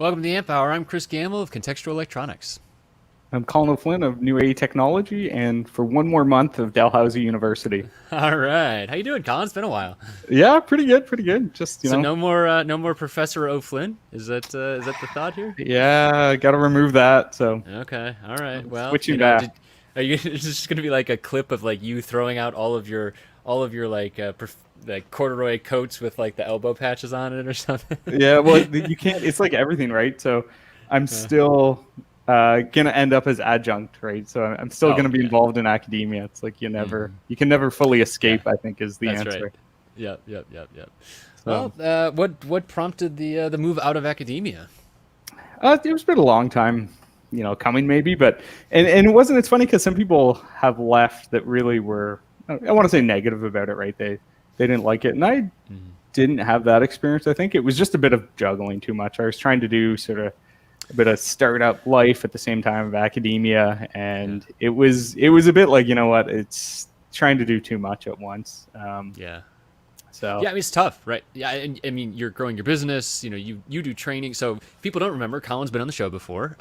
Welcome to the Amp Hour. I'm Chris Gamble of Contextual Electronics. I'm Colin O'Flynn of New A Technology, and for one more month of Dalhousie University. All right, how you doing, Colin? It's been a while. Yeah, pretty good, pretty good. Just So no more Professor O'Flynn. Is that the thought here? yeah, got to remove that. So Okay, all right. I'm Well, switching back. are you it's just gonna be like a clip of like you throwing out all of your like corduroy coats with like the elbow patches on it or something? Yeah, well, you can't. It's like everything, right? So I'm Uh, still gonna end up as adjunct, right? So I'm still oh gonna be yeah. involved in academia. It's like Hmm. you can never fully Yeah, escape, I think, is the that's right. answer. Yep, yep, yep, yep. So Well, what prompted the move out of academia? it was been a long time, coming maybe, but and it wasn't. It's funny because some people have left that really were, I want to say, negative about it, right? They didn't like it, and I Mhm. didn't have that experience. I think it was just a bit of juggling too much. I was trying to do sort of a bit of startup life at the same time of academia, Yeah, and it was a bit like, you know what, it's trying to do too much at once. yeah. So Yeah, I mean it's tough, right? Yeah, and I mean you're growing your business. You do training. So if people don't remember, Colin's been on the show before,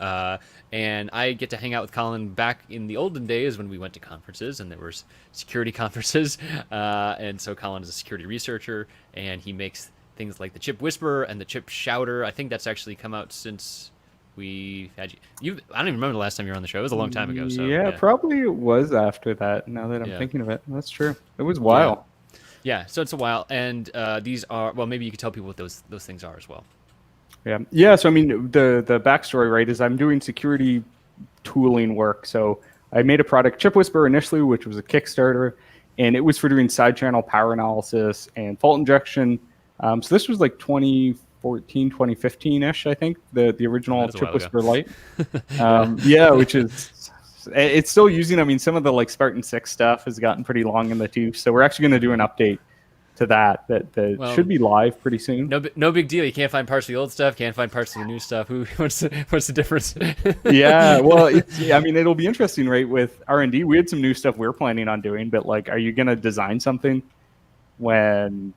and I get to hang out with Colin back in the olden days when we went to conferences and there were security conferences. And so Colin is a security researcher, and he makes things like the Chip Whisperer and the Chip Shouter. I think that's actually come out since we had you. I don't even remember the last time you were on the show. It was a long time ago. So yeah, yeah, probably it was after that. Now that I'm yeah, thinking of it, that's true. It was a yeah. while. Yeah, so it's a while, and these are well. Maybe you could tell people what those things are as well. Yeah, yeah. So I mean, the backstory, right, is I'm doing security tooling work. So I made a product, Chip Whisperer, initially, which was a Kickstarter, and it was for doing side channel power analysis and fault injection. So this was like 2014, 2015 ish, I think, the Oh, original that is a Chip while ago. Whisperer Lite. Yeah. Yeah, which is it's still using. I mean, some of the like Spartan 6 stuff has gotten pretty long in the tooth. So we're actually going to do an update to that should Well, be live pretty soon. no big deal. You can't find parts of the old stuff. Can't find parts of the new stuff. What's the difference? Yeah, well, I mean, it'll be interesting, right? With R&D, we had some new stuff we're planning on doing, but like, are you gonna design something when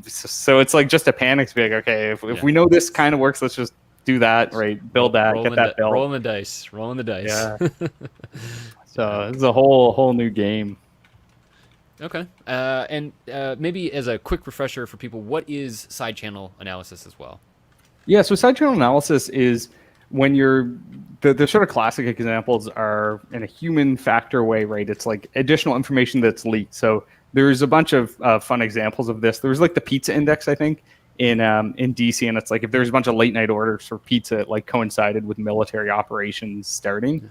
so it's like just a panic to be like, okay, if Yeah. we know this kind of works, let's just do that, right? Build that, get that built. Rolling the dice. Rolling the dice. Yeah. Yeah. So this is a whole new game. Okay. And maybe as a quick refresher for people, what is side channel analysis as well? Yeah, so side channel analysis is when you're the sort of classic examples are in a human factor way, right? It's like additional information that's leaked. So there's a bunch of fun examples of this. There was like the pizza index, I think, in DC, and it's like if there's a bunch of late night orders for pizza, it like coincided with military operations starting.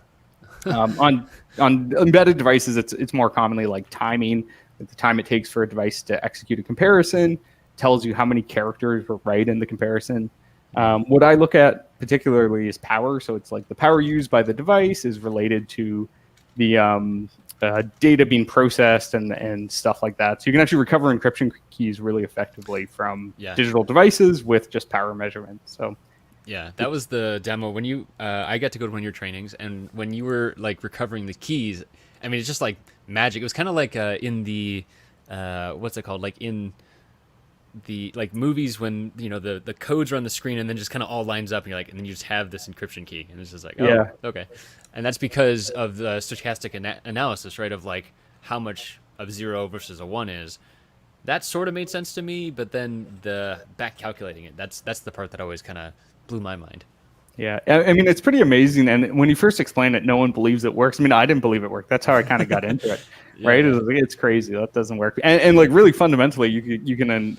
On embedded devices, it's more commonly like timing, like the time it takes for a device to execute a comparison, tells you how many characters were right in the comparison. What I look at particularly is power. So it's like the power used by the device is related to the data being processed and stuff like that. So you can actually recover encryption keys really effectively from Yeah. digital devices with just power measurements. So Yeah, that was the demo when I got to go to one of your trainings, and when you were like recovering the keys, I mean, it's just like magic. It was kind of like in the what's it called? Like in the like movies when the codes are on the screen and then just kind of all lines up, and you're like, and then you just have this encryption key, and it's just like, oh, yeah, okay, and that's because of the stochastic analysis, right? Of like how much of 0 versus a 1 is. That sort of made sense to me, but then the back calculating it, that's the part that always kind of blew my mind. yeah. I mean, it's pretty amazing. And when you first explain it, no one believes it works. I mean, I didn't believe it worked. That's how I kind of got into it, Yeah, right? yeah, It's crazy. That doesn't work. And like really fundamentally, you can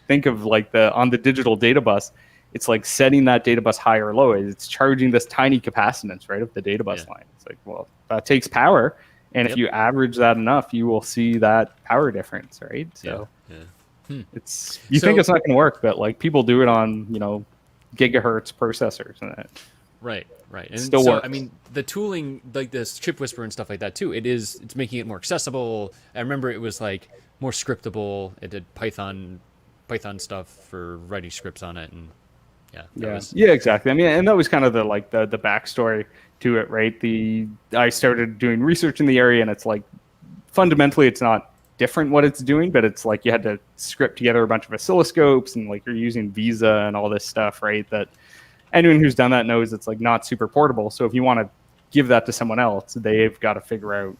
think of like on the digital data bus, it's like setting that data bus high or low. It's charging this tiny capacitance, right, of the data bus yeah, line. It's like, well, that takes power. And if yep, you average that enough, you will see that power difference, right? yeah, So yeah. you think So it's not going to work, but like people do it on, gigahertz processors and right, right, it and still so I works. mean the tooling like this chip whisper and stuff like that too. It's making it more accessible. I remember it was like more scriptable. It did Python stuff for writing scripts on it, and yeah, that Yeah, was yeah, exactly. I mean, and that was kind of the backstory to it, right? I started doing research in the area, and it's like fundamentally, it's not different what it's doing, but it's like you had to script together a bunch of oscilloscopes, and like you're using Visa and all this stuff, right? That anyone who's done that knows it's like not super portable. So if you want to give that to someone else, they've got to figure out,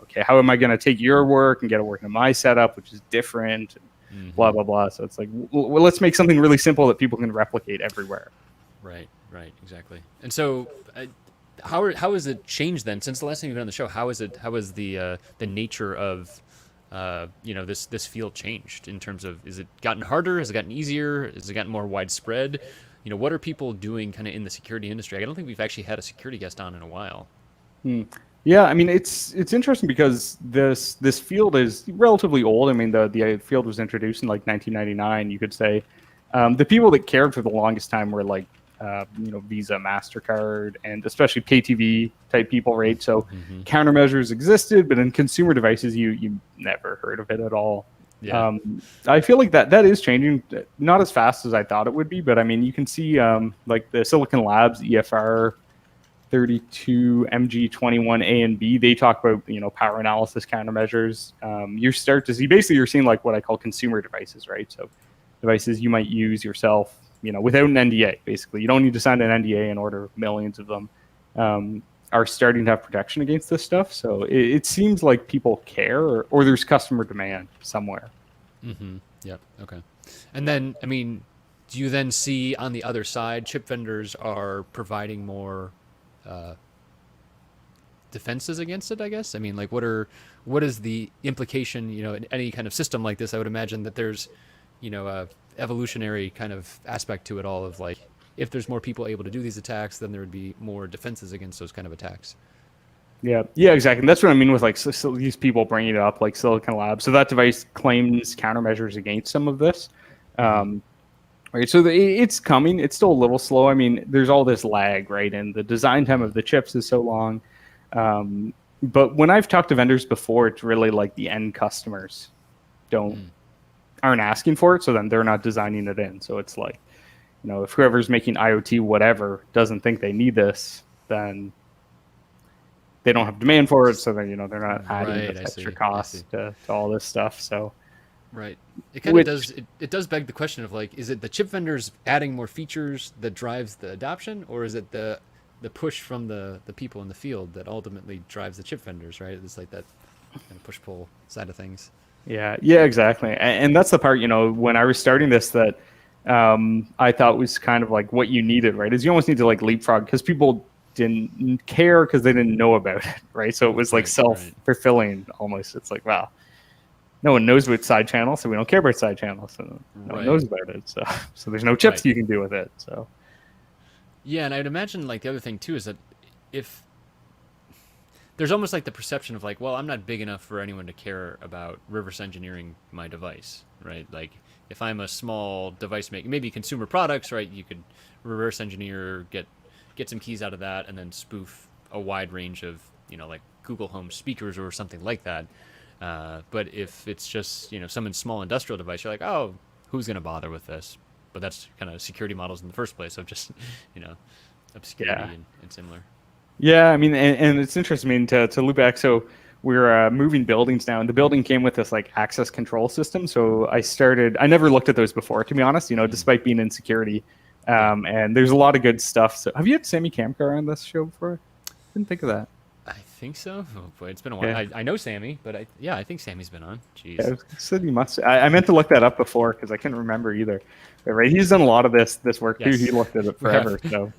okay, how am I going to take your work and get it working in my setup, which is different, and blah, blah, blah. So it's like, well, let's make something really simple that people can replicate everywhere. Right, exactly. And so how has it changed then since the last time you've been on the show? How is the nature of this field changed in terms of, is it gotten harder? Has it gotten easier? Has it gotten more widespread? What are people doing kind of in the security industry? I don't think we've actually had a security guest on in a while. Yeah, I mean, it's interesting because this field is relatively old. I mean, the field was introduced in like 1999, you could say. The people that cared for the longest time were like, Visa, MasterCard, and especially pay TV type people, right? So countermeasures existed, but in consumer devices, you never heard of it at all. Yeah. I feel like that is changing, not as fast as I thought it would be, but I mean, you can see like the Silicon Labs EFR 32 MG21 A and B, they talk about power analysis countermeasures. You start to see, basically you're seeing like what I call consumer devices, right? So devices you might use yourself, without an NDA. Basically, you don't need to sign an NDA in order. Millions of them are starting to have protection against this stuff. So it seems like people care, or there's customer demand somewhere. Yep. Okay. And then, I mean, do you then see on the other side, chip vendors are providing more defenses against it, I guess? I mean, like, what is the implication, in any kind of system like this? I would imagine that there's, a evolutionary kind of aspect to it all, of like, if there's more people able to do these attacks, then there would be more defenses against those kind of attacks. Yeah, exactly. And that's what I mean with like so these people bringing it up, like Silicon Labs. So that device claims countermeasures against some of this. Right, so it's coming. It's still a little slow. I mean, there's all this lag, right? And the design time of the chips is so long. But when I've talked to vendors before, it's really like the end customers aren't asking for it, so then they're not designing it in. So it's like, if whoever's making IoT whatever doesn't think they need this, then they don't have demand for it. So then they're not adding this extra cost to all this stuff. So. Right. It kind of does. It does beg the question of like, is it the chip vendors adding more features that drives the adoption, or is it the push from the people in the field that ultimately drives the chip vendors? Right. It's like that kind of push pull side of things. Yeah. Exactly. And that's the part when I was starting this that I thought was kind of like what you needed, right? Is you almost need to like leapfrog, because people didn't care because they didn't know about it, right? So it was like self-fulfilling almost. It's like, wow. No one knows about side channels, so we don't care about side channels. So no one knows about it. So there's no chips you can do with it. So yeah, and I'd imagine like the other thing too is that if there's almost like the perception of like, well, I'm not big enough for anyone to care about reverse engineering my device, right? Like if I'm a small device maker, maybe consumer products, right? You could reverse engineer, get some keys out of that, and then spoof a wide range of like Google Home speakers or something like that. But if it's just some small industrial device, you're like, oh, who's going to bother with this? But that's kind of security models in the first place of just obscurity and similar. Yeah, I mean, and it's interesting. I mean, to loop back, so we're moving buildings now, and the building came with this like access control system. So I never looked at those before, to be honest. Despite being in security, and there's a lot of good stuff. So have you had Sammy Kamkar on this show before? Didn't think of that. I think so. Oh boy, it's been a while. Yeah. I know Sammy, but I think Sammy's been on. Jeez. Yeah, I said he must. I meant to look that up before because I couldn't remember either. But, right, he's done a lot of this work too. He looked at it forever. So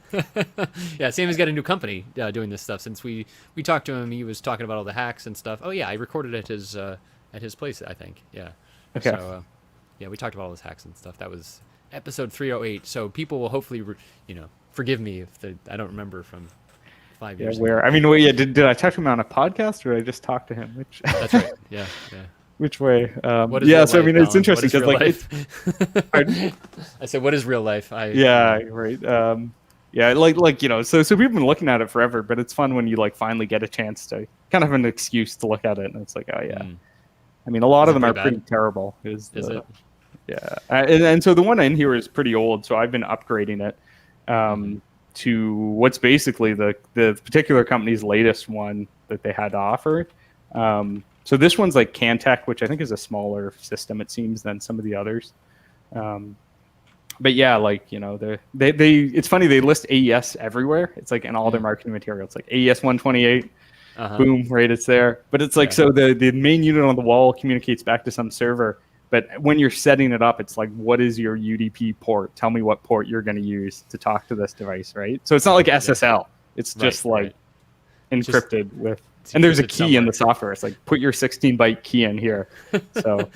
yeah, Sammy's got a new company doing this stuff. Since we talked to him, he was talking about all the hacks and stuff. Oh yeah, I recorded at his place, I think. Yeah. Okay. So yeah, we talked about all his hacks and stuff. That was episode 308. So people will hopefully forgive me if I don't remember from 5 years. Yeah, where ago. I mean, did I talk to him on a podcast or did I just talk to him? Which that's right. Yeah. Which way? What is real life, I mean, it's Alan? interesting because like I said, what is real life? Right. Yeah, so we've been looking at it forever, but it's fun when you like finally get a chance to kind of have an excuse to look at it, and it's like, oh yeah. I mean, a lot of them are pretty terrible. Is it? Yeah, and so the one in here is pretty old, so I've been upgrading it to what's basically the particular company's latest one that they had to offer. So this one's like Cantech, which I think is a smaller system, it seems, than some of the others. But yeah, like, they it's funny, they list AES everywhere. It's like in all their marketing material. It's like AES 128, Uh-huh. boom, right, it's there. But it's like, Yeah. so the main unit on the wall communicates back to some server. But when you're setting it up, it's like, what is your UDP port? Tell me what port you're going to use to talk to this device, right? So it's not like SSL. It's just like encrypted with, and there's a key in the software. It's like, put your 16-byte key in here. So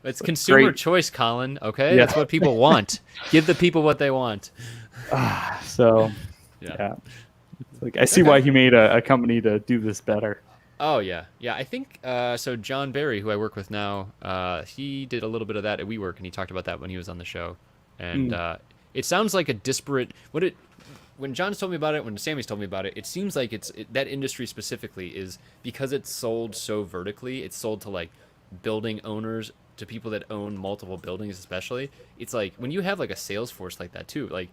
it's consumer choice, Colin. Okay, that's what people want. Give the people what they want. So yeah. It's like, I see why he made a company to do this better. Oh yeah, I think so. John Barry, who I work with now, he did a little bit of that at WeWork, and he talked about that when he was on the show. And it sounds like a disparate. When John's told me about it, when Sammy's told me about it, it seems like that industry specifically is because it's sold so vertically. It's sold to like building owners, to people that own multiple buildings, especially. It's like when you have like a sales force like that too. Like,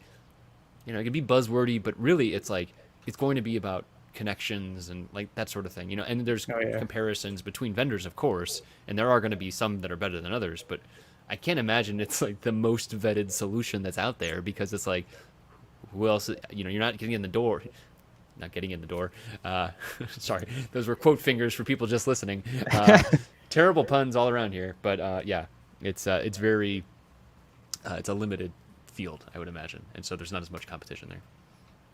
it can be buzzwordy, but really, it's like it's going to be about connections and like that sort of thing, and there's comparisons between vendors, of course, and there are going to be some that are better than others, but I can't imagine it's like the most vetted solution that's out there, because it's like, who else, you're not getting in the door. Sorry, those were quote fingers for people just listening. Terrible puns all around here, but it's very it's a limited field, I would imagine, and so there's not as much competition there.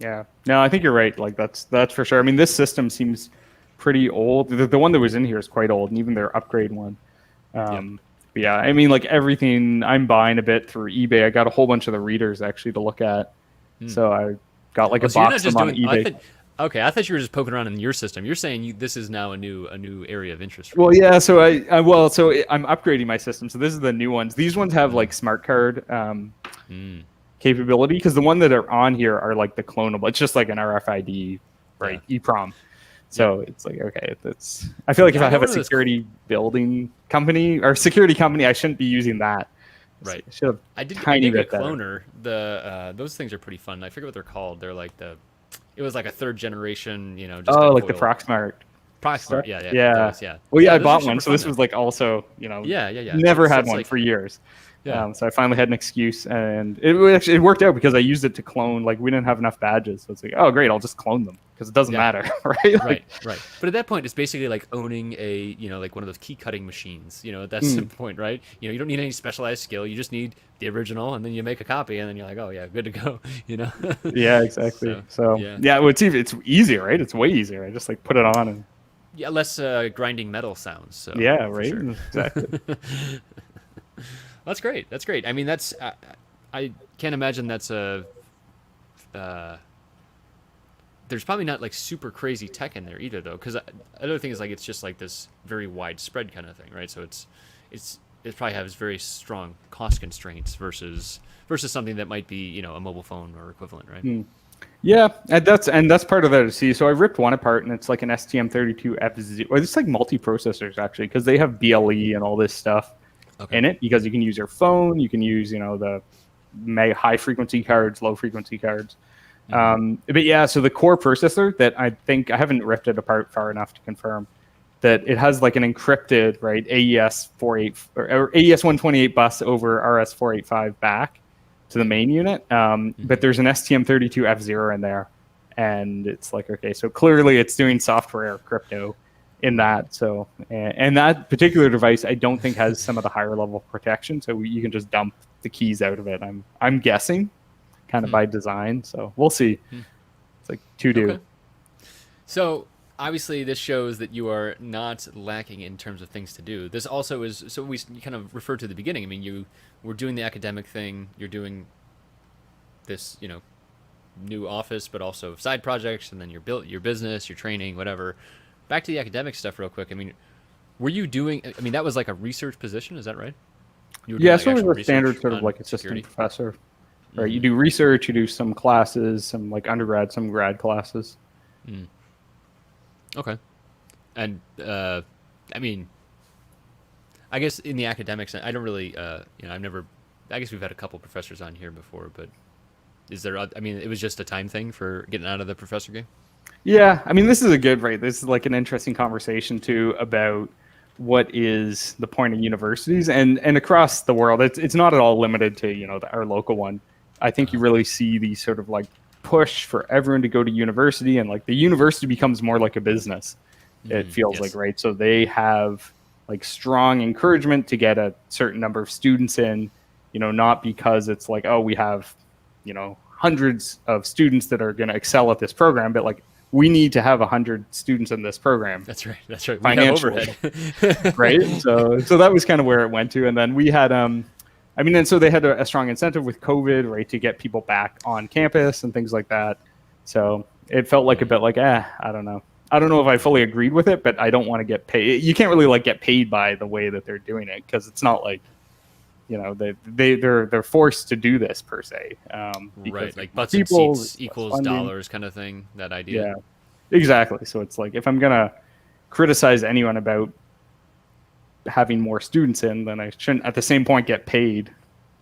Yeah, no, I think you're right. Like that's for sure. I mean, this system seems pretty old. The one that was in here is quite old, and even their upgrade one. But yeah, I mean, like everything I'm buying a bit through eBay. I got a whole bunch of the readers actually to look at. So I got like a box of them on eBay. I thought you were just poking around in your system. You're saying this is now a new area of interest. Well, yeah. So I'm upgrading my system. So this is the new ones. These ones have like smart card capability, because the one that are on here are like the clonable. It's just like an RFID, right? EEPROM. So it's like, okay, I feel like if I have a security building company or security company, I shouldn't be using that. Right. I did get a cloner. Those things are pretty fun. I forget what they're called. They're like it was like a third generation, just like the Proxmart. Yeah. Well, yeah, I bought one. So this was like also, never had one for years. Yeah. So I finally had an excuse, and it worked out because I used it to clone. Like, we didn't have enough badges, so it's like, oh great, I'll just clone them because it doesn't matter, right? Right. But at that point, it's basically like owning a like one of those key cutting machines. That's the point, right? You don't need any specialized skill. You just need the original, and then you make a copy, and then you're like, oh yeah, good to go. Yeah, exactly. So it's easier, right? It's way easier. I just like put it on and less grinding metal sounds. So yeah, right. Sure. Exactly. That's great. I mean, I can't imagine that's there's probably not like super crazy tech in there either, though, because another thing is like it's just like this very widespread kind of thing, right? So it probably has very strong cost constraints versus something that might be a mobile phone or equivalent, right? Yeah, and that's part of that to see. So I ripped one apart, and it's like an STM32F0. It's like multi-processors actually, because they have BLE and all this stuff in it, because you can use your phone, you can use the mega high frequency cards, low frequency cards. But yeah, so the core processor that I haven't ripped it apart far enough to confirm that it has like an encrypted, right, AES 128 bus over RS 485 back to the main unit. But there's an STM32F0 in there, and it's like, okay, so clearly it's doing software crypto in that. So, and that particular device, I don't think has some of the higher level protection. So you can just dump the keys out of it. I'm guessing, kind of by design. So we'll see. It's like to do. Okay. So obviously, this shows that you are not lacking in terms of things to do. This also is, so we kind of referred to the beginning. I mean, you were doing the academic thing. You're doing this, new office, but also side projects, and then your business, your training, whatever. Back to the academic stuff real quick. I mean, were you doing, that was like a research position, is that right? Yeah, so it was a standard sort of like assistant professor. Right, you do research, you do some classes, some like undergrad, some grad classes. Okay. And, I mean, I guess in the academics, I don't really, I guess we've had a couple professors on here before, but is there, it was just a time thing for getting out of the professor game? Yeah, I mean, this is this is like an interesting conversation too about what is the point of universities, and across the world, it's not at all limited to, our local one. I think you really see the sort of like push for everyone to go to university, and like the university becomes more like a business. It feels like, Yes. right? So they have like strong encouragement to get a certain number of students in, not because it's like, oh, we have, hundreds of students that are going to excel at this program, but like we need to have 100 students in this program. That's right. That's right. We have Financially, overhead. right? So that was kind of where it went to. And then we had, and so they had a strong incentive with COVID, right, to get people back on campus and things like that. So it felt like a bit like, I don't know. I don't know if I fully agreed with it, but I don't want to get paid. You can't really like get paid by the way that they're doing it, because it's not like, they're forced to do this per se. Right, like butts and seats equals dollars kind of thing, that idea. Yeah, exactly. So it's like, if I'm gonna criticize anyone about having more students in, then I shouldn't at the same point get paid,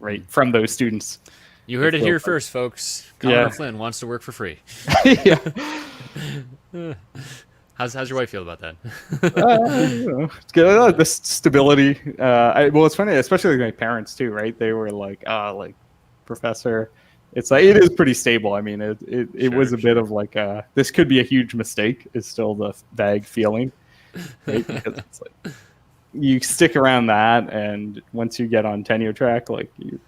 right, from those students. You heard it here first, folks. Colin O'Flynn wants to work for free. Yeah. How's your wife feel about that? It's good. The stability. Well, it's funny, especially my parents too, right? They were like, like, professor. It's like, it is pretty stable. I mean, it was a bit of like, this could be a huge mistake, is still the vague feeling, right? Because it's like, you stick around that, and once you get on tenure track, like, you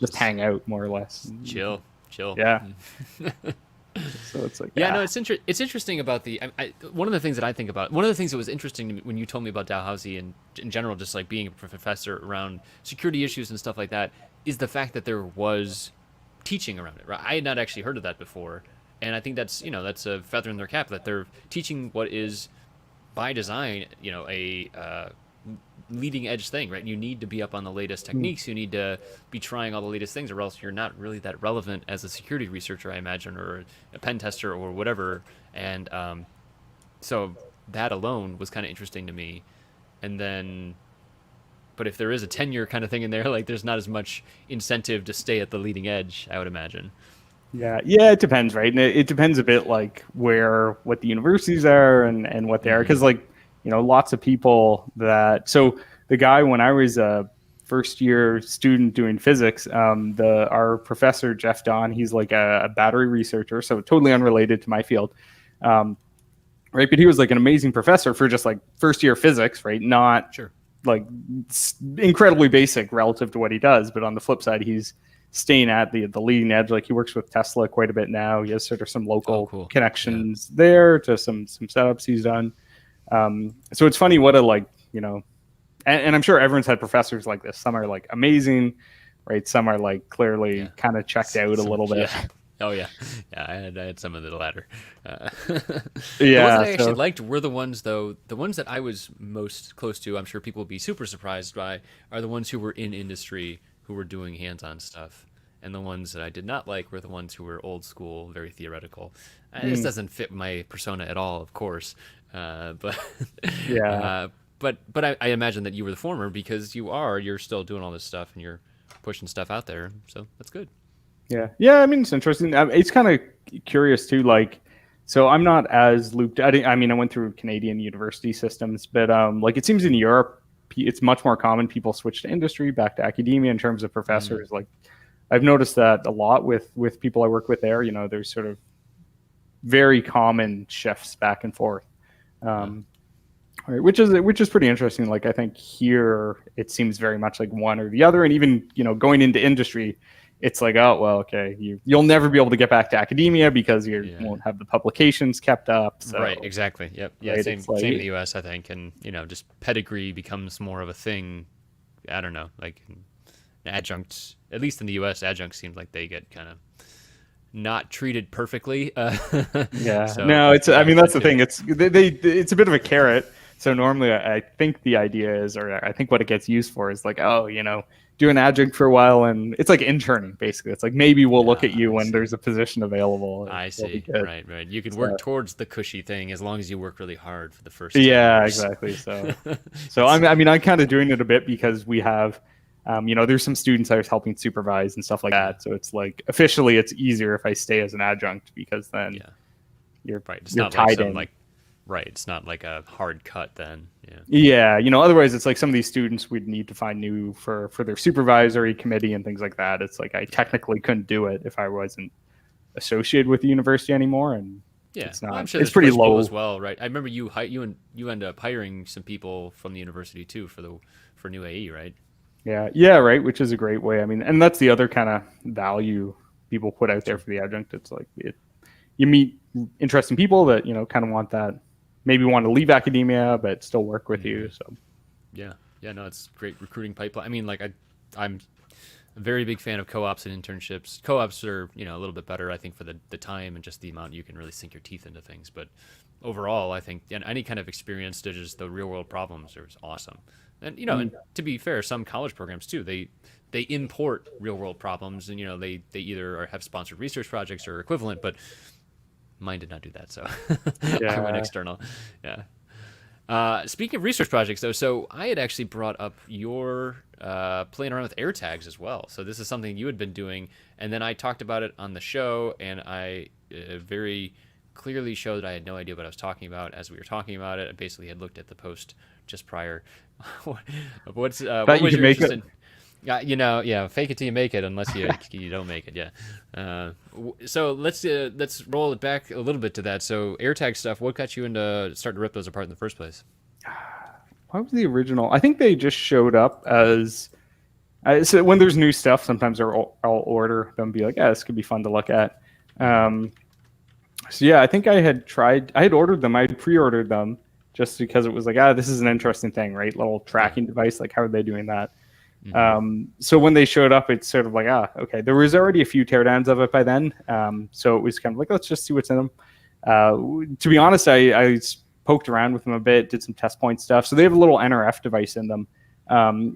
just hang out more or less. Chill. Yeah. So it's like, no, it's interesting about one of the things that I think about, one of the things that was interesting to me when you told me about Dalhousie and in general, just like being a professor around security issues and stuff like that, is the fact that there was teaching around it, right? I had not actually heard of that before, and I think that's a feather in their cap, that they're teaching what is by design a leading edge thing, right? You need to be up on the latest techniques. You need to be trying all the latest things, or else you're not really that relevant as a security researcher, I imagine, or a pen tester or whatever. And so that alone was kind of interesting to me. And then, but if there is a tenure kind of thing in there, like, there's not as much incentive to stay at the leading edge, I would imagine. Yeah, it depends, right? And it depends a bit like what the universities are and what they are, because like, lots of people so the guy, when I was a first year student doing physics, our professor, Jeff Don, he's like a battery researcher, so totally unrelated to my field. Right. But he was like an amazing professor for just like first year physics, right? Not like incredibly basic relative to what he does. But on the flip side, he's staying at the leading edge. Like, he works with Tesla quite a bit now. He has sort of some local connections there to some setups he's done. So it's funny what and I'm sure everyone's had professors like this. Some are like amazing, right? Some are like clearly kind of checked out a little bit. Yeah. Oh yeah. I had some of the latter. The ones Yeah. that I actually liked were the ones that I was most close to, I'm sure people will be super surprised by, are the ones who were in industry, who were doing hands-on stuff. And the ones that I did not like were the ones who were old school, very theoretical. This doesn't fit my persona at all, of course. But Yeah. but I imagine that you were the former, because you're still doing all this stuff and you're pushing stuff out there. So that's good. Yeah. I mean, it's interesting. It's kind of curious too. Like, so I'm not as looped. I went through Canadian university systems, but like, it seems in Europe, it's much more common. People switch to industry, back to academia in terms of professors. Like, I've noticed that a lot with people I work with there. There's sort of very common shifts back and forth. Right, which is pretty interesting. Like, I think here it seems very much like one or the other, and even going into industry, it's like, oh well, okay, you'll never be able to get back to academia because you won't have the publications kept up. So, right, exactly. Yep. Yeah, right, same like, in the US, I think, and just pedigree becomes more of a thing. I don't know, like adjuncts, at least in the US, adjuncts seem like they get kind of not treated perfectly. Yeah. So, no, it's. I mean, that's the thing. It's it's a bit of a carrot. So normally, I think the idea is, or I think what it gets used for is like, oh, do an adjunct for a while, and it's like interning basically. It's like, maybe we'll look at you when there's a position available. I see. Right. You can work towards the cushy thing as long as you work really hard for the first. Yeah, years. exactly. So I'm kind of doing it a bit because we have. There's some students I was helping supervise and stuff like that. So it's like, officially, it's easier if I stay as an adjunct, because then you're right. It's you're not tied like some in. like Right. It's not like a hard cut then. Yeah. Yeah, otherwise it's like some of these students we'd need to find new for their supervisory committee and things like that. It's like I technically couldn't do it if I wasn't associated with the university anymore, and Yeah. it's Well, I'm not. sure It's there's pretty push pull low. as well, right? I remember you end up hiring some people from the university too for new AE, right? Yeah, yeah, right. Which is a great way. I mean, and that's the other kind of value people put out there Sure. for the adjunct. It's like you meet interesting people that kind of want that, maybe want to leave academia but still work with you. So Yeah. Yeah. No, it's great recruiting pipeline. I mean, like I'm a very big fan of co-ops and internships. Co-ops are, a little bit better, I think, for the time and just the amount you can really sink your teeth into things. But overall, I think any kind of experience to just the real world problems is awesome. And and to be fair, some college programs too, they import real world problems, and they either have sponsored research projects or equivalent. But mine did not do that, so I went yeah, external. Yeah. Speaking of research projects, though, so I had actually brought up your playing around with AirTags as well. So this is something you had been doing, and then I talked about it on the show, and I very clearly showed that I had no idea what I was talking about as we were talking about it. I basically had looked at the post just prior. What but you was can your make interest it. in? Yeah, fake it till you make it, unless you don't make it. Yeah. So let's roll it back a little bit to that. So AirTag stuff. What got you into starting to rip those apart in the first place? What was the original? I think they just showed up as. So when there's new stuff, sometimes I'll order them, be like, yeah, this could be fun to look at. Um, so yeah, I think I had ordered them, I had pre-ordered them just because it was like, this is an interesting thing, right? Little tracking device, like how are they doing that? So when they showed up, it's sort of like, okay, there was already a few teardowns of it by then. So it was kind of like, let's just see what's in them. To be honest, I poked around with them a bit, did some test point stuff. So they have a little NRF device in them,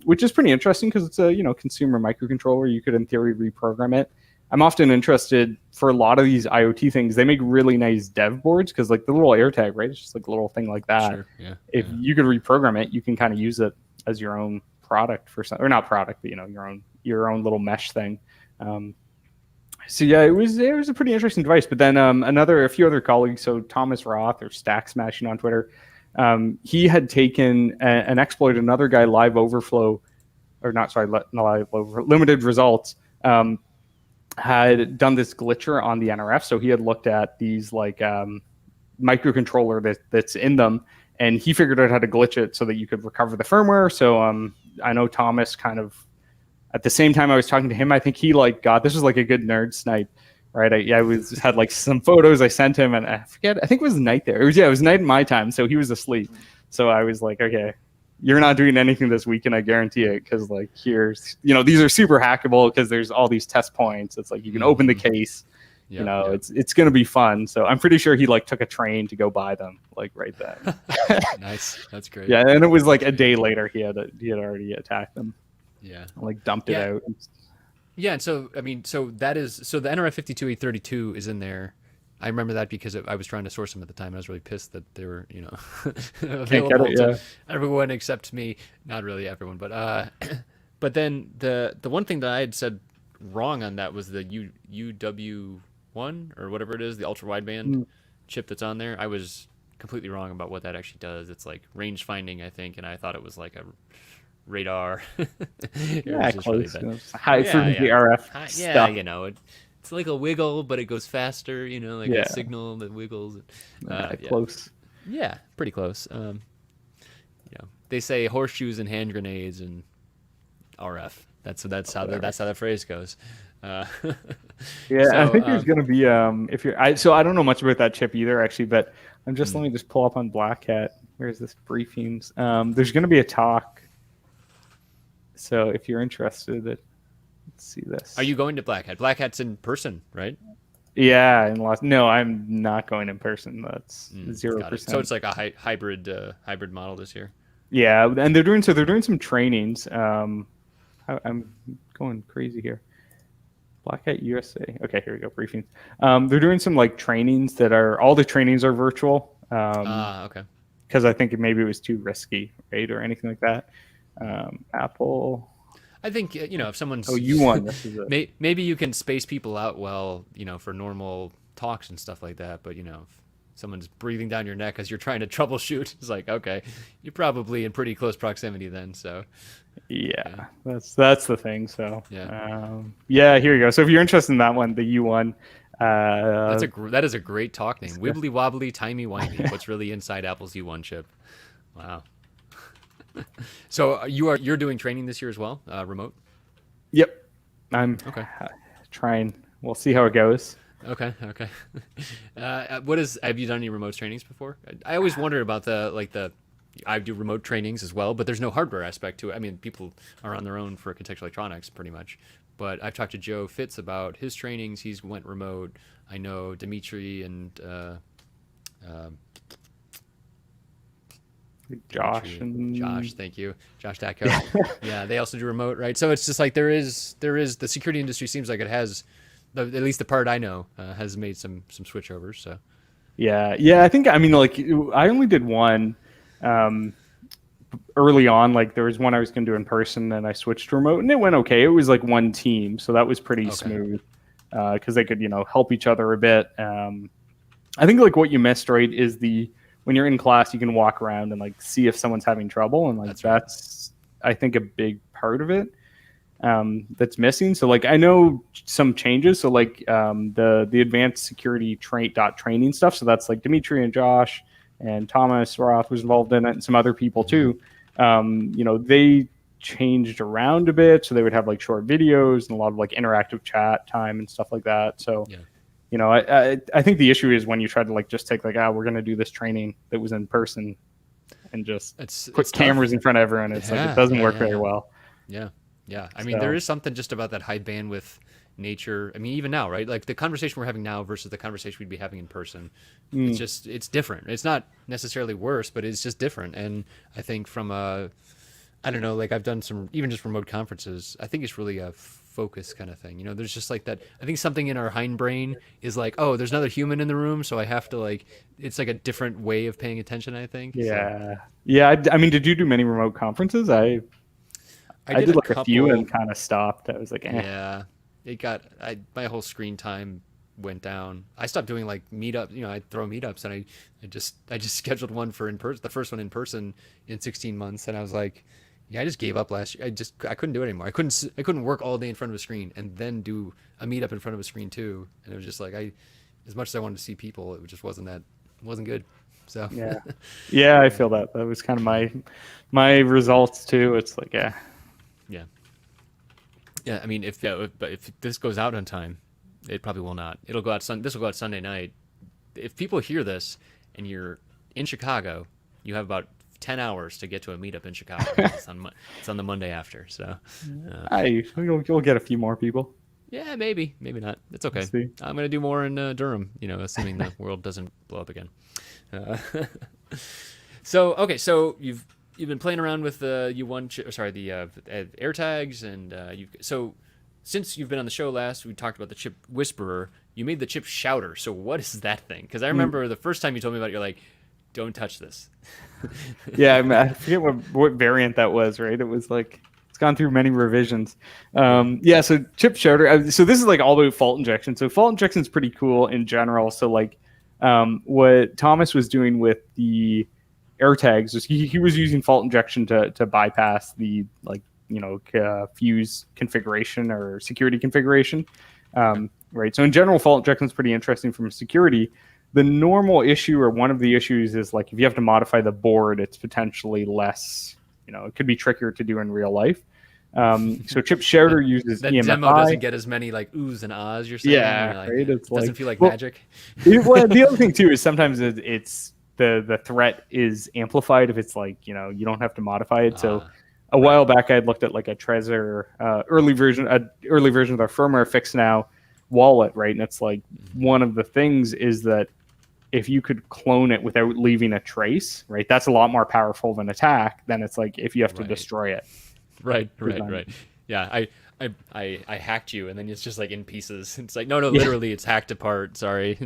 which is pretty interesting because it's a consumer microcontroller. You could in theory reprogram it. I'm often interested for a lot of these IoT things. They make really nice dev boards because like the little AirTag, right? It's just like a little thing like that. Sure. Yeah. If you could reprogram it, you can kind of use it as your own product for some, or not product, but your own little mesh thing. So yeah, it was a pretty interesting device. But then a few other colleagues, so Thomas Roth or Stack Smashing on Twitter, he had taken an exploit, another guy, Live Overflow, or not sorry, not Live Over, Limited Results, had done this glitcher on the NRF. So he had looked at these like microcontroller that's in them, and he figured out how to glitch it so that you could recover the firmware. So I know Thomas kind of at the same time I was talking to him, I think he like got this was like a good nerd snipe, right? I had like some photos I sent him, and I think it was night there. It was night in my time, so he was asleep. So I was like, okay, you're not doing anything this weekend, I guarantee it, because like here's these are super hackable because there's all these test points. It's like you can open the case. It's gonna be fun. So I'm pretty sure he like took a train to go buy them like right then. Nice. That's great. Yeah, and it was like a day later he had already attacked them. Yeah. Like dumped it out. Yeah, and so I mean, so the NRF 52832 is in there. I remember that because I was trying to source them at the time. I was really pissed that they were, available to everyone except me. Not really everyone, but but then the one thing that I had said wrong on that was the UW1 or whatever it is, the ultra wideband chip that's on there. I was completely wrong about what that actually does. It's like range finding, I think, and I thought it was like a radar. Yeah, close. Really high frequency RF stuff. It's like a wiggle, but it goes faster. Like a signal that wiggles. Close. Yeah, pretty close. They say horseshoes and hand grenades and RF. That's how that phrase goes. Yeah, so, I think there's gonna be so I don't know much about that chip either actually, but let me just pull up on Black Hat. Where's this briefings? There's gonna be a talk. So if you're interested, let's see this. Are you going to Black Hat? Black Hat's in person, right? Yeah, no, I'm not going in person. That's 0%. So it's like a hybrid model this year. Yeah, and they're doing some trainings. I'm going crazy here. Black Hat USA. Okay, here we go. Briefings. They're doing some like trainings that are all the trainings are virtual. Okay. Because I think maybe it was too risky, right, or anything like that. Apple. I think if someone's you won. This is it. Maybe you can space people out well, for normal talks and stuff like that. But someone's breathing down your neck as you're trying to troubleshoot. It's like, okay, you're probably in pretty close proximity then. So Yeah, that's the thing. So yeah, yeah, here you go. So if you're interested in that one, the U1, that is a great talk name. Wibbly wobbly, timey wimey. What's really inside Apple's U1 chip? Wow. So you're doing training this year as well, remote? yep, I'm Okay. trying. We'll see how it goes. Okay. Have you done any remote trainings before? I always wondered about I do remote trainings as well, but there's no hardware aspect to it. I mean, people are on their own for contextual electronics pretty much. But I've talked to Joe Fitz about his trainings. He's went remote. I know Dimitri and Josh, thank you, Josh Dacko. Yeah, they also do remote, right? So it's just like there is the security industry seems like it has, at least the part I know, has made some switchovers. So Yeah. I think, I mean, like, I only did one early on. Like, there was one I was going to do in person, and I switched to remote, and it went okay. It was like one team, so that was pretty smooth because they could, help each other a bit. I think like what you missed, right, is when you're in class, you can walk around and like see if someone's having trouble, and like that's I think a big part of it that's missing. So like I know some changes. So like the advanced security training stuff. So that's like Dimitri and Josh and Thomas Roth was involved in it, and some other people too. They changed around a bit, so they would have like short videos and a lot of like interactive chat time and stuff like that. So. Yeah. I think the issue is when you try to like just take like, we're going to do this training that was in person and just put cameras in front of everyone. It's like, it doesn't work very well. Yeah. I mean, there is something just about that high bandwidth nature. I mean, even now, right? Like the conversation we're having now versus the conversation we'd be having in person. It's different. It's not necessarily worse, but it's just different. And I think from I don't know, like I've done some, even just remote conferences, I think it's really a focus kind of thing. There's just like that. I think something in our hindbrain is like, oh, there's another human in the room, so I have to like. It's like a different way of paying attention. I think. Yeah. I mean, did you do many remote conferences? I did like a few and kind of stopped. I was like, Yeah, my whole screen time went down. I stopped doing like meetups. I throw meetups, and I just scheduled one for in person, the first one in person in 16 months, and I was like. Yeah, I just gave up last year. I couldn't do it anymore. I couldn't work all day in front of a screen and then do a meetup in front of a screen too. And it was just like as much as I wanted to see people, it just wasn't good. So yeah, I feel that was kind of my results too. It's like yeah. I mean, if this goes out on time, it probably will not. It'll go out This will go out Sunday night. If people hear this and you're in Chicago, you have about 10 hours to get to a meetup in Chicago. It's on the Monday after, so you'll get a few more people. Yeah, maybe not. It's okay. I'm gonna do more in Durham, assuming the world doesn't blow up again. So you've been playing around with the AirTags, and so since you've been on the show last, we talked about the chip whisperer. You made the chip shouter. So what is that thing? Because I remember the first time you told me about it, you're like, don't touch this. Yeah, I forget what variant that was, right? It was like, it's gone through many revisions. So chip shouter. So this is like all about fault injection. So fault injection is pretty cool in general. So like what Thomas was doing with the AirTags is he was using fault injection to bypass the fuse configuration or security configuration. Right. So in general, fault injection is pretty interesting from security. The normal issue, or one of the issues, is like if you have to modify the board, it's potentially less, it could be trickier to do in real life. So chip shouter uses that EMFI. Demo doesn't get as many like oohs and ahs. You're saying, yeah, right. It doesn't feel like magic. The other thing too is sometimes it's the threat is amplified if it's like you don't have to modify it. So a while back I had looked at like a Trezor early version of our firmware fix now wallet, right? And it's like one of the things is that if you could clone it without leaving a trace, right? That's a lot more powerful of an attack than it's like if you have to destroy it. Right. Yeah, I hacked you, and then it's just like in pieces. It's like no, literally, it's hacked apart. Sorry.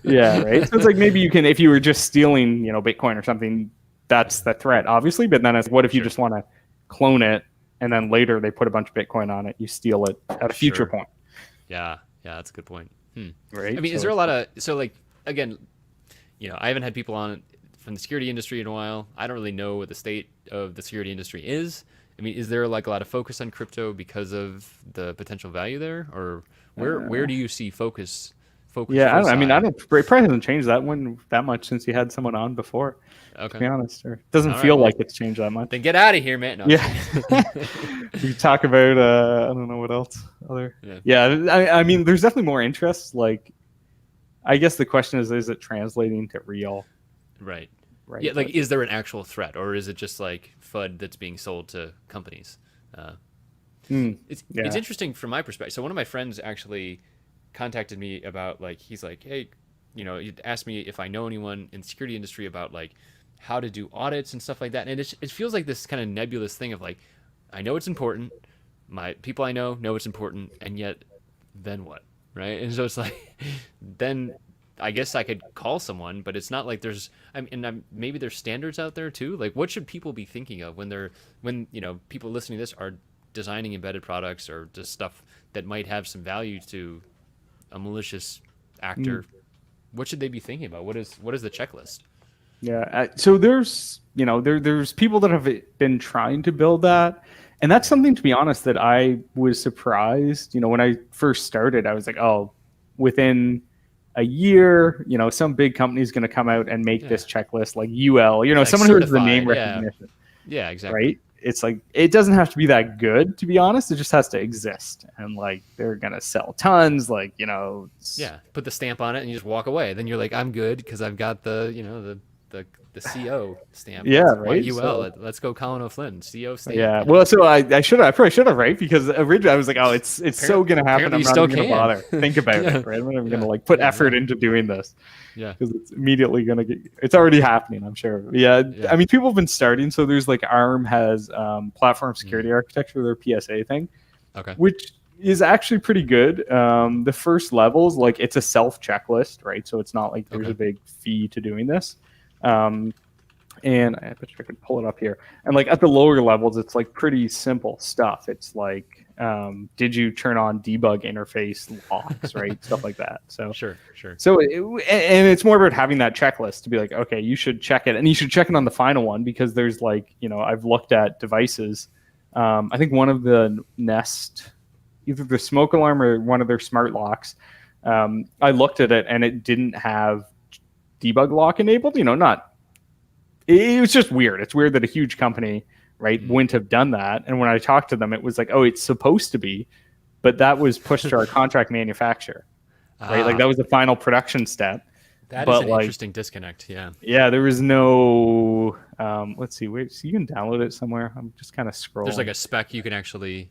Yeah, right. So it's like maybe you can, if you were just stealing, Bitcoin or something, that's the threat, obviously. But then it's what if you just want to clone it, and then later they put a bunch of Bitcoin on it, you steal it at a future point. Yeah, that's a good point. Right. I mean, is there a lot of again? I haven't had people on from the security industry in a while. I don't really know what the state of the security industry is. I mean, is there like a lot of focus on crypto because of the potential value there, or where do you see focus Yeah, for I mean, I Sai? don't. It probably hasn't changed that much since you had someone on before. To Okay. be honest, or it doesn't All right. feel Well, like it's changed that much. then get out of here, man. No, I'm just Yeah, kidding. we talk about I don't know what else. Other Yeah. yeah, I mean, there's definitely more interest. Like, I guess the question is it translating to real? Right. Right. Yeah. Like, is there an actual threat, or is it just like FUD that's being sold to companies? Uh, it's Yeah. interesting from my perspective. So one of my friends actually contacted me about like he's like, hey, he asked me if I know anyone in the security industry about like how to do audits and stuff like that. And it feels like this kind of nebulous thing of like, I know it's important. My people I know it's important, and yet then what, right? And so it's like, then I guess I could call someone, but it's not like there's. Maybe there's standards out there too. Like, what should people be thinking of when people listening to this are designing embedded products or just stuff that might have some value to a malicious actor? What should they be thinking about? What is the checklist? Yeah. So there's there's people that have been trying to build that, and that's something, to be honest, that I was surprised. When I first started, I was like, oh, within a year, some big company is going to come out and make Yeah, this checklist, like UL, yeah, like someone who has the name certified. Yeah, recognition, yeah, exactly. right? It's like, it doesn't have to be that good, to be honest. It just has to exist, and like they're gonna sell tons, like Yeah, put the stamp on it and you just walk away. Then you're like, I'm good because I've got the CO stamp. yeah, It's right. UL. So Let's go, Colin O'Flynn, CO stamp. yeah, well, so I probably should have, right? Because originally I was like, oh, it's so Apparently, gonna happen. apparently I'm you not still even gonna can. bother think about Yeah, it, right? I'm not even yeah, gonna like put yeah, effort exactly. into doing this Yeah, because it's immediately gonna get. It's already happening, I'm sure. Yeah, yeah. I mean, people have been starting. So there's like ARM has platform security Mm. architecture, their PSA thing, Okay. which is actually pretty good. The first levels, like it's a self checklist, right? So it's not like there's Okay. a big fee to doing this. Um, and I bet you I could pull it up here. And like at the lower levels, it's like pretty simple stuff. It's like, did you turn on debug interface locks, right? Stuff like that. So Sure. Sure. and it's more about having that checklist to be like, okay, you should check it, and you should check it on the final one, because there's like, I've looked at devices. I think one of the Nest, either the smoke alarm or one of their smart locks. I looked at it and it didn't have debug lock enabled. Not. It was just weird. It's weird that a huge company, right, wouldn't have done that. And when I talked to them, it was like, oh, it's supposed to be, but that was pushed to our contract manufacturer, right? Like Ah, that was the final production step. that is But an like, interesting disconnect. Yeah. yeah, there was no. Let's see. Wait, so you can download it somewhere. I'm just kind of scrolling. There's like a spec you can actually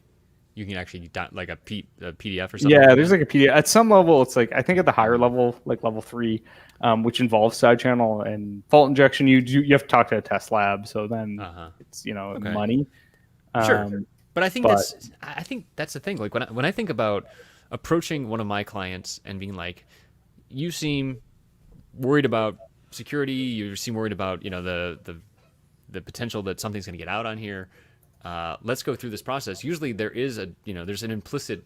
like a PDF or something. Yeah, like there's that. like a PDF. At some level, it's like, I think at the higher level, like level 3, which involves side channel and fault injection, you have to talk to a test lab. So then Uh-huh. it's Okay. money. Sure. But I think but that's the thing. Like when I think about approaching one of my clients and being like, you seem worried about security, you seem worried about, the potential that something's going to get out on here. Let's go through this process. Usually there's an implicit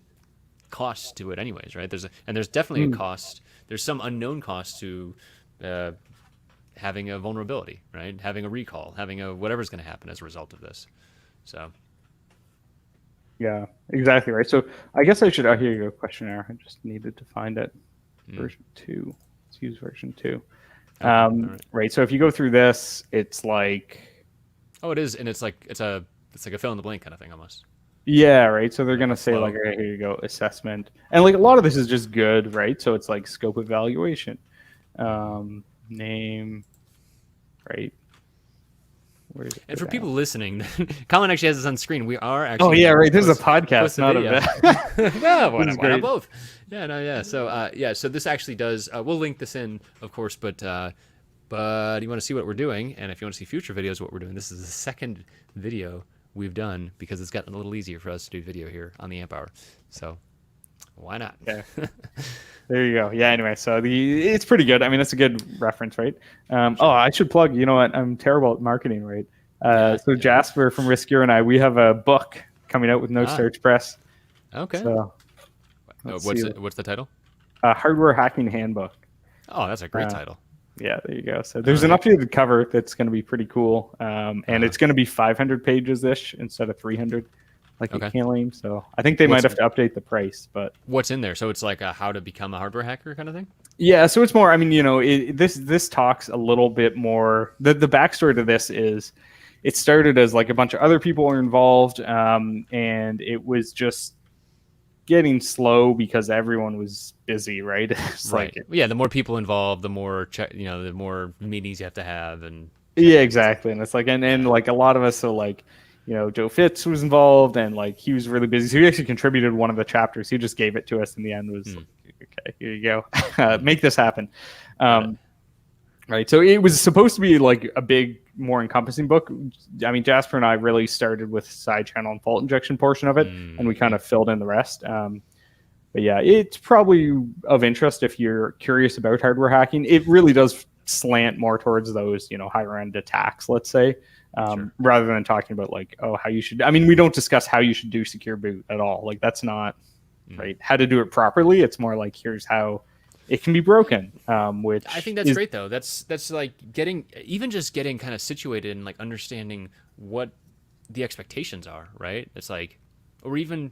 cost to it anyways, right? There's definitely a cost. There's some unknown cost to having a vulnerability, right? Having a recall, having a whatever's going to happen as a result of this. So yeah, exactly right. So I guess I should. Oh, here you go. Questionnaire. I just needed to find it. Version 2. Let's use version 2. okay, all right. Right. So if you go through this, it's like, Oh, it is, and it's like a fill in the blank kind of thing almost. yeah, right. So they're Like gonna a say flow. like, okay, here you go, assessment, and like a lot of this is just good, right? So it's like scope evaluation, name, right? Where is it? And for people listening, Colin actually has this on screen. We are actually. Oh yeah, gonna right. This is a post podcast, not video. a. No, why This is not? Why not great. both? Yeah, no, yeah. So, so this actually does. We'll link this in, of course, but you want to see what we're doing, and if you want to see future videos, of what we're doing. This is the second video we've done because it's gotten a little easier for us to do video here on the Amp Hour. So, why not? Yeah. There you go. Yeah. Anyway, so it's pretty good. I mean, it's a good reference, right? Oh, I should plug. You know what? I'm terrible at marketing, right? So Jasper from Riskier and I, we have a book coming out with No Search Press. Okay. So What's the title? Hardware Hacking Handbook. Oh, that's a great title. Yeah, there you go. So there's an updated cover that's going to be pretty cool, and it's going to be 500 pages ish instead of 300, like it claimed. So I think they might have to update the price. But what's in there? So it's like a how to become a hardware hacker kind of thing. Yeah, so it's more. I mean, this talks a little bit more. The backstory to this is, it started as like a bunch of other people were involved, and it was just getting slow because everyone was busy, right? It's right. Yeah, the more people involved, the more the more meetings you have to have, and yeah, exactly. And it's like, and like a lot of us, so like, Joe Fitz was involved, and like he was really busy. So he actually contributed one of the chapters. He just gave it to us in the end. Was like, okay, here you go, make this happen. Right. So it was supposed to be like a big, more encompassing book. I mean, Jasper and I really started with side channel and fault injection portion of it, and we kind of filled in the rest. But yeah, it's probably of interest if you're curious about hardware hacking. It really does slant more towards those, higher end attacks, let's say, rather than talking about like, how you should. I mean, we don't discuss how you should do secure boot at all. Like that's not right. How to do it properly. It's more like, here's how it can be broken, which I think that's great though. That's like getting kind of situated and like understanding what the expectations are, right? It's like, or even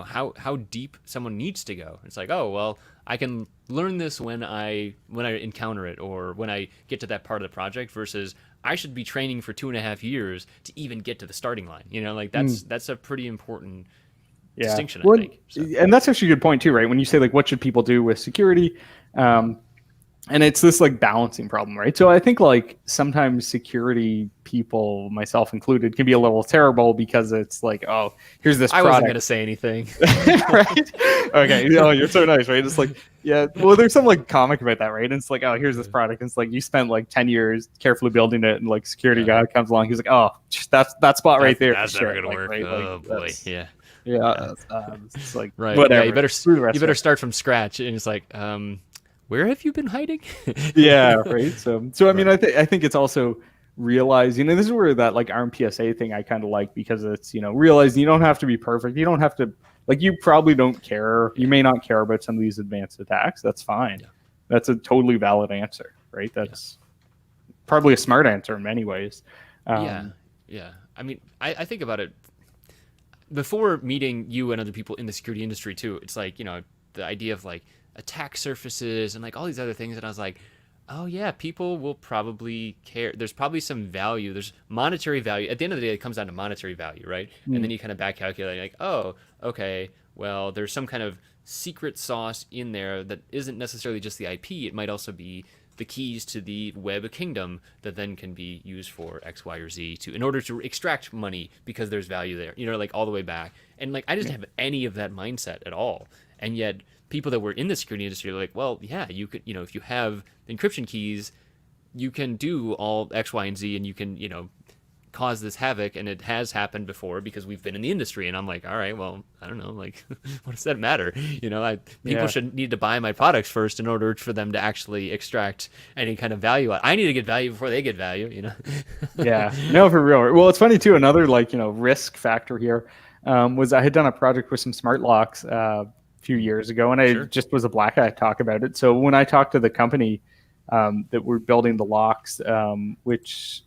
how deep someone needs to go. It's like, oh well, I can learn this when I encounter it, or when I get to that part of the project, versus I should be training for 2.5 years to even get to the starting line. Like that's a pretty important distinction, I think. So. And that's actually a good point too, right? When you say like, what should people do with security? And it's this like balancing problem, right? So I think like sometimes security people, myself included, can be a little terrible because it's like, oh, here's this product. I wasn't going to say anything. Right? Okay. Oh, you're so nice, right? It's like, yeah, well, there's some like comic about that, right? And it's like, oh, here's this product. And it's like, you spent like 10 years carefully building it, and like security guy comes along. He's like, oh, that spot right there. That's never going to work. Right? Oh, boy. Yeah. Yeah. It's like, right. Whatever. Yeah, you better start from scratch. And it's like, where have you been hiding? Yeah, right. So I mean, I think it's also realizing, and this is where that like ARM PSA thing I kind of like, because it's realizing you don't have to be perfect. You don't have to, like, you probably don't care. You may not care about some of these advanced attacks. That's fine. Yeah. That's a totally valid answer, right? That's probably a smart answer in many ways. Yeah. I mean, I think about it before meeting you and other people in the security industry too. It's like the idea of like attack surfaces and like all these other things, and I was like, oh yeah, people will probably care. There's probably some value. There's monetary value. At the end of the day, it comes down to monetary value, right? And then you kind of back calculate like, oh, okay, well, there's some kind of secret sauce in there that isn't necessarily just the IP. It might also be the keys to the web kingdom that then can be used for X, Y, or Z in order to extract money, because there's value there, like all the way back. And like, I didn't have any of that mindset at all. And yet people that were in the security industry are like, well, yeah, you could, if you have encryption keys, you can do all X, Y, and Z, and you can, cause this havoc. And it has happened before because we've been in the industry. And I'm like, all right, well, I don't know, like, what does that matter? People should need to buy my products first in order for them to actually extract any kind of value. I need to get value before they get value, Yeah, no, for real. Well, it's funny too. Another like, risk factor here was I had done a project with some smart locks few years ago, and I just was a black eye talk about it. So when I talked to the company that were building the locks, which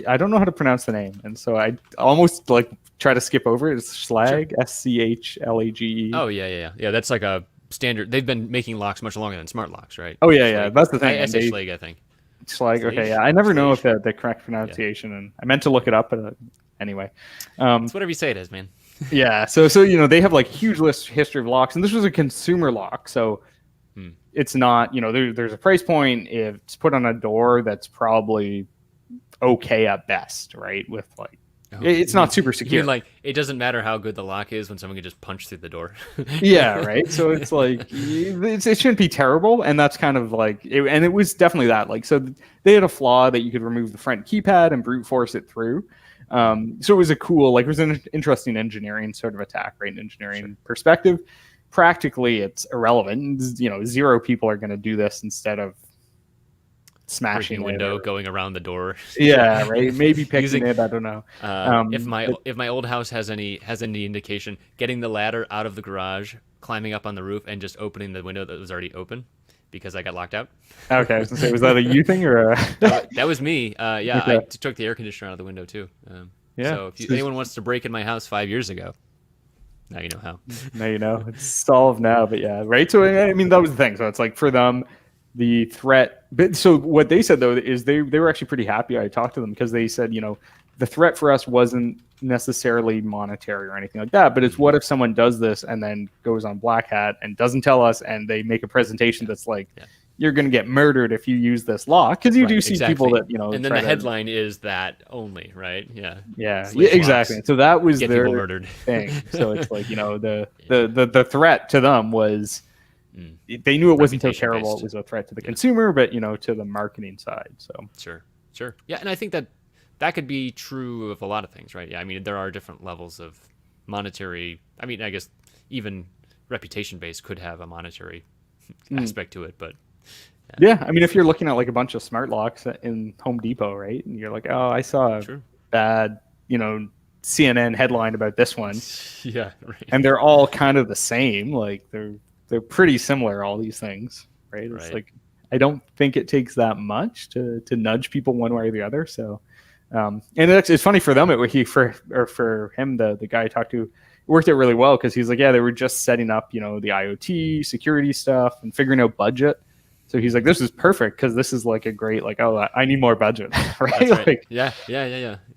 I don't know how to pronounce the name, and so I almost like try to skip over it. It's Schlag, SCHLAGE. Oh yeah. That's like a standard. They've been making locks much longer than smart locks, right? Oh yeah. That's the thing. I say Schlag, I think. Schlag. Okay, yeah. I never know if the correct pronunciation, and I meant to look it up, but anyway. It's whatever you say it is, man. Yeah, so they have like huge history of locks, and this was a consumer lock, so it's not there's a price point. If it's put on a door, that's probably okay at best, right? With like, it's not super secure. Like, it doesn't matter how good the lock is when someone can just punch through the door. Yeah, right. So it's like it shouldn't be terrible, and that's kind of like and it was definitely that. Like, so they had a flaw that you could remove the front keypad and brute force it through. So it was it was an interesting engineering sort of attack, right? An engineering perspective. Practically, it's irrelevant. 0 people are going to do this instead of smashing a window, going around the door. Yeah, right. Maybe picking it. I don't know. If my old house has any indication, getting the ladder out of the garage, climbing up on the roof, and just opening the window that was already open, because I got locked out. Okay, I was gonna say, was that a you thing or a? That was me. Yeah, I Okay. took the air conditioner out of the window too. Yeah. So if anyone wants to break in my house 5 years ago, now you know how. Now you know it's solved now, but yeah, right. So I mean, that was the thing. So it's like for them, the threat. But so what they said though is they were actually pretty happy. I talked to them because they said, the threat for us wasn't necessarily monetary or anything like that, but it's what if someone does this and then goes on Black Hat and doesn't tell us, and they make a presentation that's like, Yeah. you're going to get murdered if you use this lock, because you do see people that and then try the to- headline is that only, right? yeah, Slash exactly. locks, So that was get their people murdered. thing. So it's like, the threat to them was they knew it wasn't so terrible. Reputation-based. It was a threat to the consumer, but to the marketing side. So Sure. Yeah, and I think that could be true of a lot of things, right? Yeah, I mean, there are different levels of monetary. I mean, I guess even reputation-based could have a monetary aspect to it, but yeah, I mean, if you're looking at like a bunch of smart locks in Home Depot, right, and you're like, oh, I saw a True. bad, CNN headline about this one, Yeah, right. and they're all kind of the same. Like they're pretty similar, all these things, right? It's Right. like I don't think it takes that much to nudge people one way or the other. So, and it's funny for them. For him, the guy I talked to, it worked out really well because he's like, yeah, they were just setting up, the IoT security stuff and figuring out budget. So he's like, this is perfect because this is like a great, like, oh, I need more budget, right? That's right. Like, Yeah. so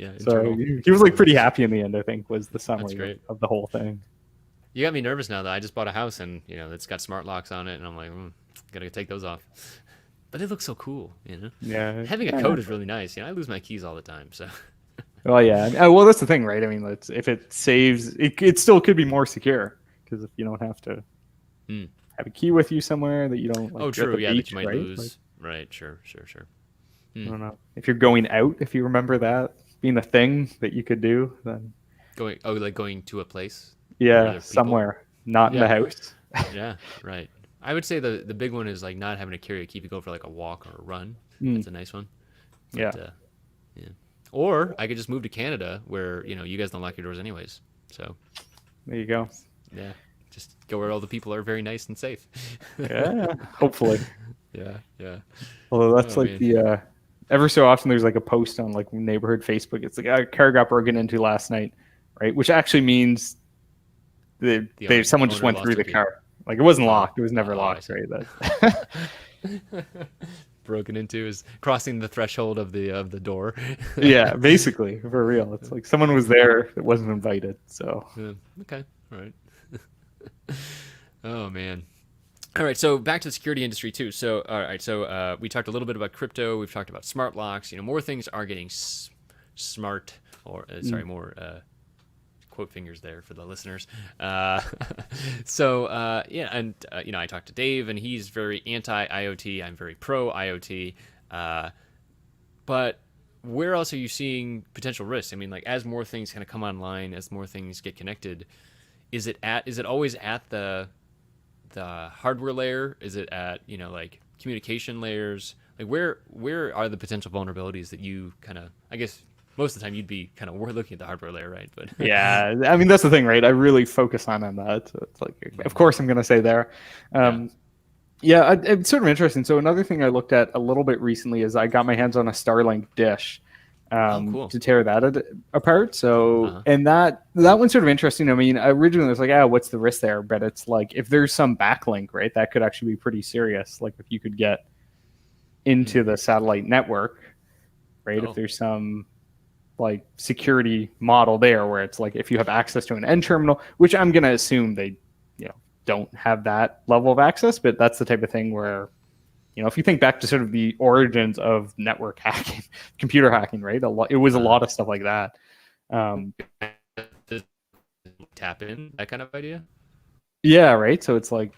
Internal. he was like pretty happy in the end, I think, was the summary great. of the whole thing. You got me nervous now, though. I just bought a house and it's got smart locks on it, and I'm like, gotta take those off. But it looks so cool, Yeah. Having a code is really nice. I lose my keys all the time, so. Well, yeah. Well, that's the thing, right? I mean, if it saves, it still could be more secure because if you don't have to have a key with you somewhere that you don't. Like, True. Yeah, That you might right? lose. Right. Sure. I don't know if you're going out. If you remember that being a thing that you could do, then Going to a place. yeah, somewhere, not in the house. Yeah. Right. I would say the big one is like not having to carry a key if you go for like a walk or a run. That's a nice one. But, yeah. Or I could just move to Canada where you guys don't lock your doors anyways. So There you go. yeah, just go where all the people are very nice and safe. Yeah, hopefully. Yeah. Although that's Oh, like man. every so often there's like a post on like neighborhood Facebook. It's like a car got broken into last night, right? Which actually means someone just owner went lost through their the key. car. Like it wasn't locked. It was never I locked, see. right? That, Broken into is crossing the threshold of the door. yeah, basically, for real. It's like someone was there that wasn't invited. So Yeah, okay. All right. Oh man. All right. So back to the security industry too. So all right. So we talked a little bit about crypto. We've talked about smart locks. More things are getting smart, or sorry, more quote fingers there for the listeners. Yeah, and I talked to Dave, and he's very anti IoT. I'm very pro IoT. But where else are you seeing potential risks? I mean, like as more things kind of come online, as more things get connected, is it always at the hardware layer? Is it at like communication layers? Like where are the potential vulnerabilities that you kind of, I guess most of the time you'd be kind of looking at the hardware layer, right? But yeah, I mean that's the thing, right? I really focus on that. So it's like, of course, I'm going to say there. Yeah, it's sort of interesting. So another thing I looked at a little bit recently is I got my hands on a Starlink dish cool. to tear that apart. So and that one's sort of interesting. I mean, originally it was like, what's the risk there? But it's like if there's some backlink, right, that could actually be pretty serious. Like if you could get into the satellite network, right? If there's some like security model there where it's like if you have access to an end terminal, which I'm going to assume they don't have that level of access, but that's the type of thing where if you think back to sort of the origins of network hacking, computer hacking, right, it was a lot of stuff like that. Tap in, that kind of idea. Yeah, right. So it's like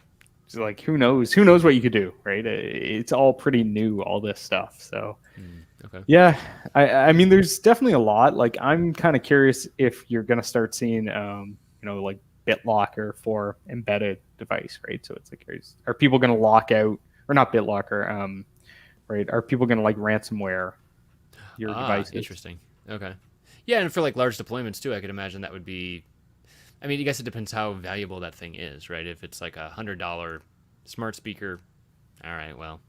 who knows what you could do, right? It's all pretty new, all this stuff. So Okay. yeah, I mean, there's definitely a lot. Like, I'm kind of curious if you're going to start seeing, like BitLocker for embedded device, right? So it's like, are people going to lock out, or not BitLocker, right? Are people going to like ransomware your devices? Interesting. Okay. Yeah, and for like large deployments too, I could imagine that would be. I mean, I guess it depends how valuable that thing is, right? If it's like $100 smart speaker, All right. Well,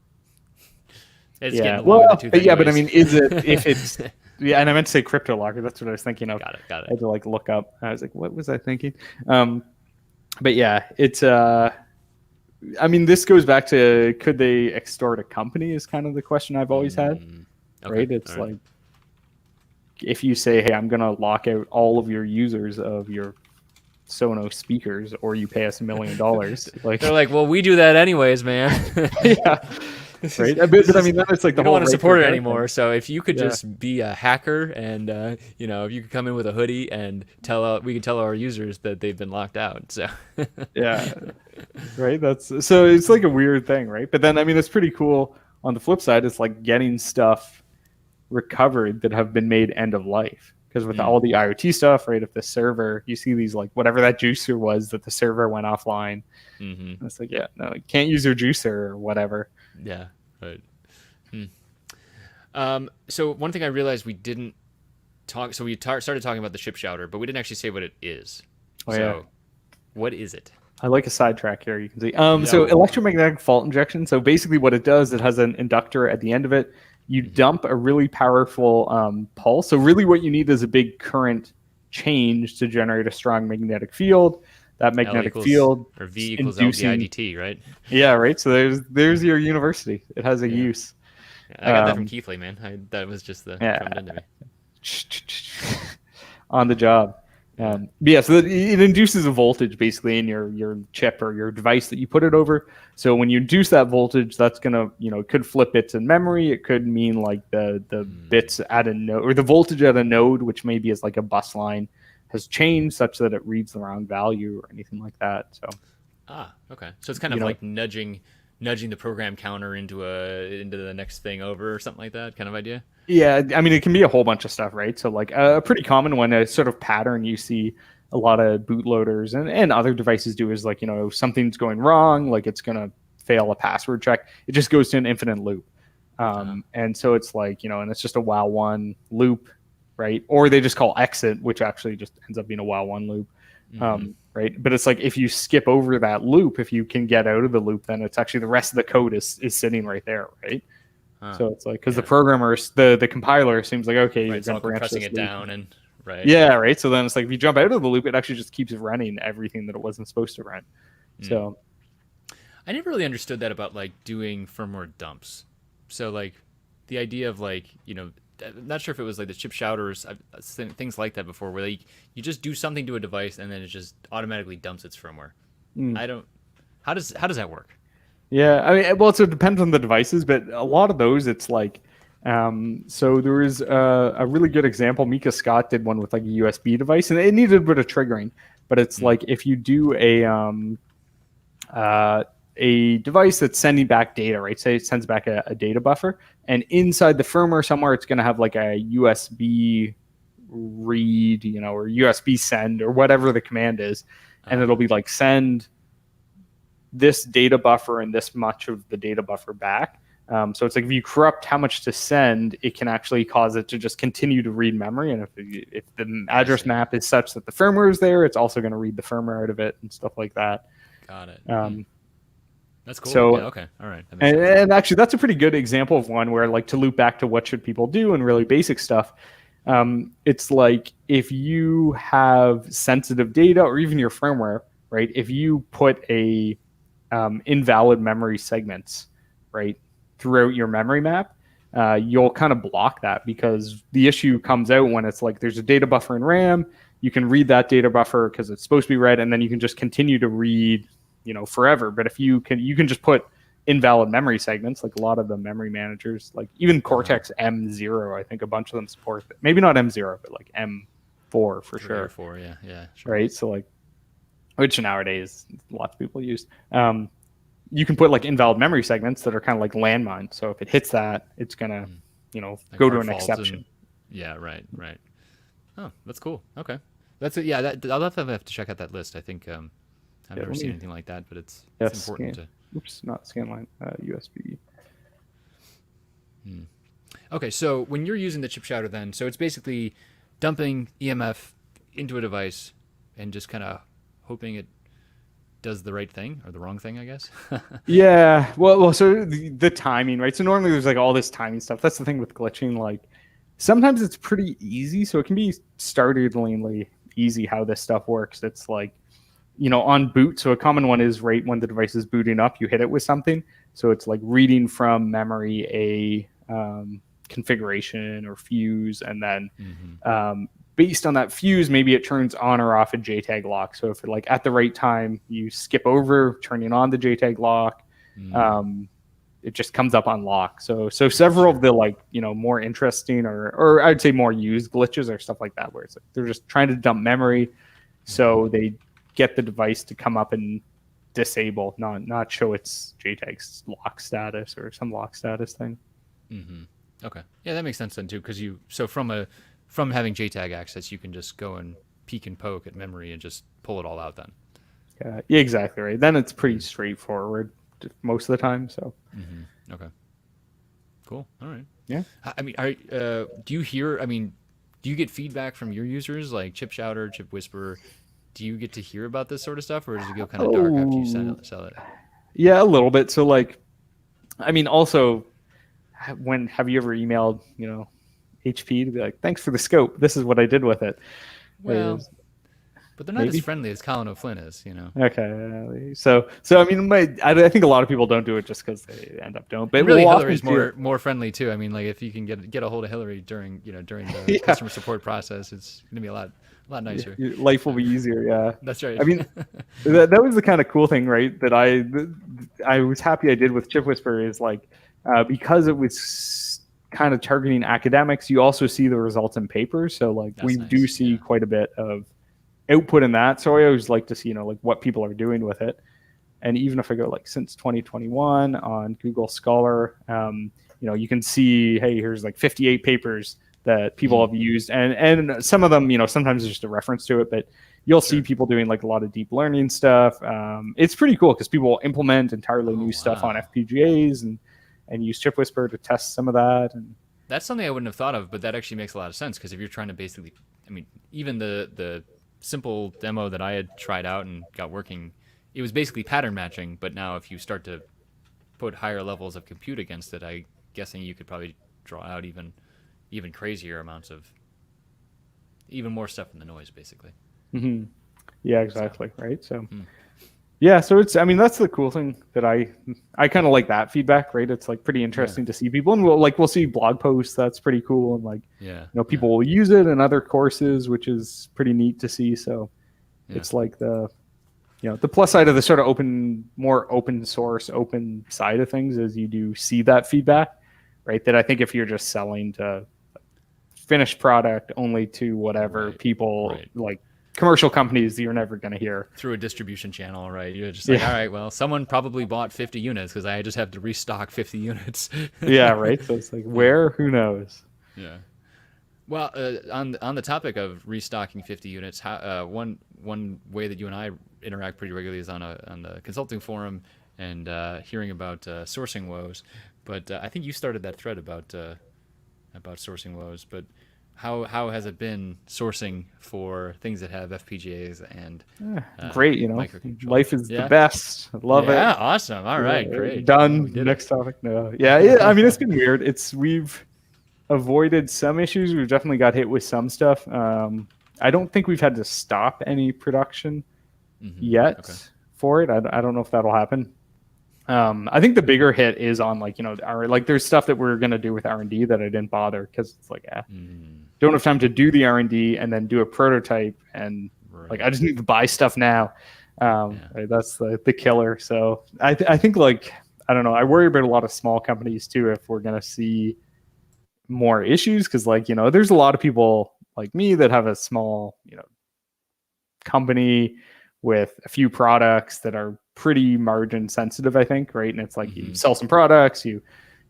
it's Yeah. getting along with Well, the tooth but yeah, but I anyways. mean, is it if it's yeah? And I meant to say crypto locker. That's what I was thinking of. Got it. Got I it. had to like look up. I was like, what was I thinking? But yeah, it's I mean, this goes back to could they extort a company? Is kind of the question I've always had. Okay. Right? It's All right. like if you say, hey, I'm gonna lock out all of your users of your Sonos speakers, or you pay us $1 million. Like, They're like, well, we do that anyways, man. yeah, This is, right. But, this but I is, mean, that is like we the don't whole want to right support for it guard anymore. thing. So if you could Yeah. just be a hacker and, if you could come in with a hoodie and we could tell our users that they've been locked out. So Yeah, right. That's so it's like a weird thing, right? But then I mean, it's pretty cool. On the flip side, it's like getting stuff recovered that have been made end of life. Because with all the IoT stuff, right? If the server, you see these like whatever that juicer was that the server went offline, it's like, yeah, no, you can't use your juicer or whatever. yeah, right. So one thing I realized we didn't talk. So we started talking about the chip shouter, but we didn't actually say what it is. Oh, So yeah. what is it? I like a sidetrack here. You can see. Yeah. So electromagnetic fault injection. So basically, what it does, it has an inductor at the end of it. You dump a really powerful pulse. So really, what you need is a big current change to generate a strong magnetic field. That magnetic field or V equals inducing, LDIDT, right? Yeah, right. So there's your university. It has a use. I got that from Keithley, man. That was just the drummed into me. On the job. But yeah, so it induces a voltage basically in your chip or your device that you put it over. So when you induce that voltage, that's gonna, it could flip bits in memory. It could mean like the bits at a node, or the voltage at a node, which maybe is like a bus line, has changed such that it reads the wrong value or anything like that. So okay. So it's kind of like nudging the program counter into the next thing over or something like that kind of idea. Yeah, I mean, it can be a whole bunch of stuff, right? So like a pretty common one, a sort of pattern you see a lot of bootloaders and other devices do is like, something's going wrong, like it's going to fail a password check. It just goes to an infinite loop. And so it's like, and it's just a while one loop, right? Or they just call exit, which actually just ends up being a while one loop. Right. But it's like if you skip over that loop, if you can get out of the loop, then it's actually the rest of the code is sitting right there, right? So it's like because the programmer, the compiler seems like, okay, you're going to branch compressing this it loop down and right. Yeah, right. So then it's like if you jump out of the loop, it actually just keeps running everything that it wasn't supposed to run. So I never really understood that about like doing firmware dumps. So like the idea of like I'm not sure if it was like the chip shouters, I've seen things like that before, where like you just do something to a device and then it just automatically dumps its firmware. I don't. How does that work? Yeah, I mean, well, so it depends on the devices, but a lot of those, it's like, so there was a really good example. Mika Scott did one with like a USB device, and it needed a bit of triggering, but it's like if you do a device that's sending back data, right? Say it sends back a data buffer, and inside the firmware somewhere, it's going to have like a USB read, or USB send, or whatever the command is, and it'll be like send this data buffer and this much of the data buffer back. So it's like if you corrupt how much to send, it can actually cause it to just continue to read memory. And if the address map is such that the firmware is there, it's also going to read the firmware out of it and stuff like that. Got it. That's cool. So, yeah, okay. All right. And actually, that's a pretty good example of one where, like, to loop back to what should people do and really basic stuff. It's like if you have sensitive data or even your firmware, right? If you put a invalid memory segments, right, throughout your memory map, you'll kind of block that because the issue comes out when it's like there's a data buffer in RAM. You can read that data buffer because it's supposed to be read, and then you can just continue to read, forever. But if you can just put invalid memory segments, like a lot of the memory managers, like even Cortex M0, I think a bunch of them support it. Maybe not M0, but like M4 for sure. M4, yeah, sure. Right. So like, which nowadays lots of people use. You can put like invalid memory segments that are kind of like landmines. So if it hits that, it's gonna, Like go to an faults exception. Yeah, right. Oh, that's cool. Okay, that's it. Yeah, I'll have to check out that list. I think I've never seen anything like that, but it's important to. Oops, not scanline. USB. Okay, so when you're using the chip shouter, then so it's basically dumping EMF into a device and just kind of hoping it does the right thing or the wrong thing, I guess. Yeah. Well, so the timing, right? So normally there's like all this timing stuff. That's the thing with glitching. Like sometimes it's pretty easy. So it can be startlingly easy how this stuff works. It's like, on boot. So a common one is right when the device is booting up, you hit it with something. So it's like reading from memory configuration or fuse, and then based on that fuse, maybe it turns on or off a JTAG lock. So if like at the right time you skip over turning on the JTAG lock, it just comes up on lock. So several of the like more interesting or I'd say more used glitches or stuff like that, where it's like they're just trying to dump memory, so they get the device to come up and disable, not show its JTAG's lock status or some lock status thing. Okay, yeah, that makes sense then too, because from having JTAG access, you can just go and peek and poke at memory and just pull it all out then. Yeah, exactly right. Then it's pretty straightforward most of the time. So. Okay. Cool. All right. Yeah. I mean, do you hear? I mean, do you get feedback from your users like Chip Shouter, Chip Whisperer? Do you get to hear about this sort of stuff, or does it go kind of dark after you sell it? Yeah, a little bit. So like, I mean, also, have you ever emailed HP to be like, thanks for the scope, this is what I did with it? Well, but they're not as friendly as Colin O'Flynn is, Okay, so I mean, I think a lot of people don't do it just because they end up don't. But really, Hillary's more friendly too. I mean, like if you can get a hold of Hillary during the customer support process, it's gonna be a lot nicer. Life will be easier. Yeah, that's right. I mean, that was the kind of cool thing, right? That I was happy I did with Chip Whisperer is like because it was kind of targeting academics. You also see the results in papers, so like we do see quite a bit of output in that. So I always like to see like what people are doing with it. And even if I go like since 2021 on Google Scholar, you can see, hey, here's like 58 papers that people have used, and some of them, sometimes it's just a reference to it, but you'll see people doing like a lot of deep learning stuff. It's pretty cool because people will implement entirely new stuff on FPGAs and use Chip Whisperer to test some of that. And that's something I wouldn't have thought of, but that actually makes a lot of sense, because if you're trying to basically, I mean, even the simple demo that I had tried out and got working, it was basically pattern matching. But now if you start to put higher levels of compute against it, I'm guessing you could probably draw out even crazier amounts of even more stuff in the noise, basically. Yeah, exactly. Right. So yeah, so it's, I mean, that's the cool thing that I kind of like that feedback, right? It's like pretty interesting to see people, and we'll see blog posts. That's pretty cool. And like, people will use it in other courses, which is pretty neat to see. So it's like the plus side of the sort of more open source, open side of things is you do see that feedback, right? That I think if you're just selling to finished product only to whatever people like commercial companies, you're never going to hear through a distribution channel, right? You're just like, all right, well, someone probably bought 50 units because I just have to restock 50 units. Yeah, right. So it's like, where? Who knows? Yeah. Well, on the topic of restocking 50 units, how, one way that you and I interact pretty regularly is on the consulting forum and hearing about sourcing woes. But I think you started that thread about sourcing woes. But how has it been sourcing for things that have FPGAs and great, life is the best. I love it. Yeah, awesome. All right, great. Done. Next topic. No. Yeah. I mean, it's been weird. We've avoided some issues. We've definitely got hit with some stuff. I don't think we've had to stop any production yet for it. I don't know if that'll happen. I think the bigger hit is on there's stuff that we're gonna do with R&D that I didn't bother because it's like don't have time to do the R&D and then do a prototype, and like I just need to buy stuff now. Right, that's the killer. So I think I don't know. I worry about a lot of small companies too if we're gonna see more issues, because there's a lot of people like me that have a small company with a few products that are pretty margin sensitive, I think, right? And it's like you sell some products, you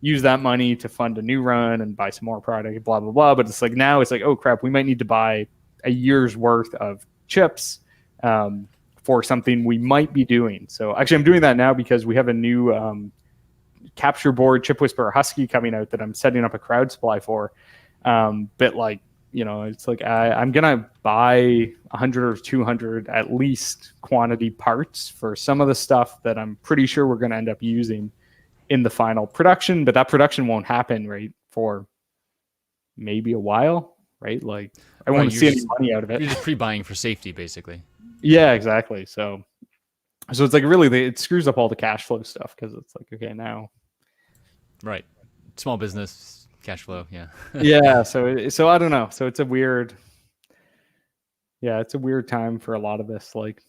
use that money to fund a new run and buy some more product, blah blah blah. But it's like now it's like, oh crap, we might need to buy a year's worth of chips for something we might be doing. So actually I'm doing that now because we have a new capture board Chip Whisperer Husky coming out that I'm setting up a crowd supply for. But like it's like I'm gonna buy 100 or 200 at least quantity parts for some of the stuff that I'm pretty sure we're gonna end up using in the final production, but that production won't happen right for maybe a while, right? Like I Right, won't see any money out of it. you're just pre-buying for safety, basically. Yeah, exactly. So it's like really it screws up all the cash flow stuff because it's like, okay, now. Right, small business cash flow. Yeah. Yeah. So I don't know. So it's a weird, yeah, it's a weird time for a lot of this. Like,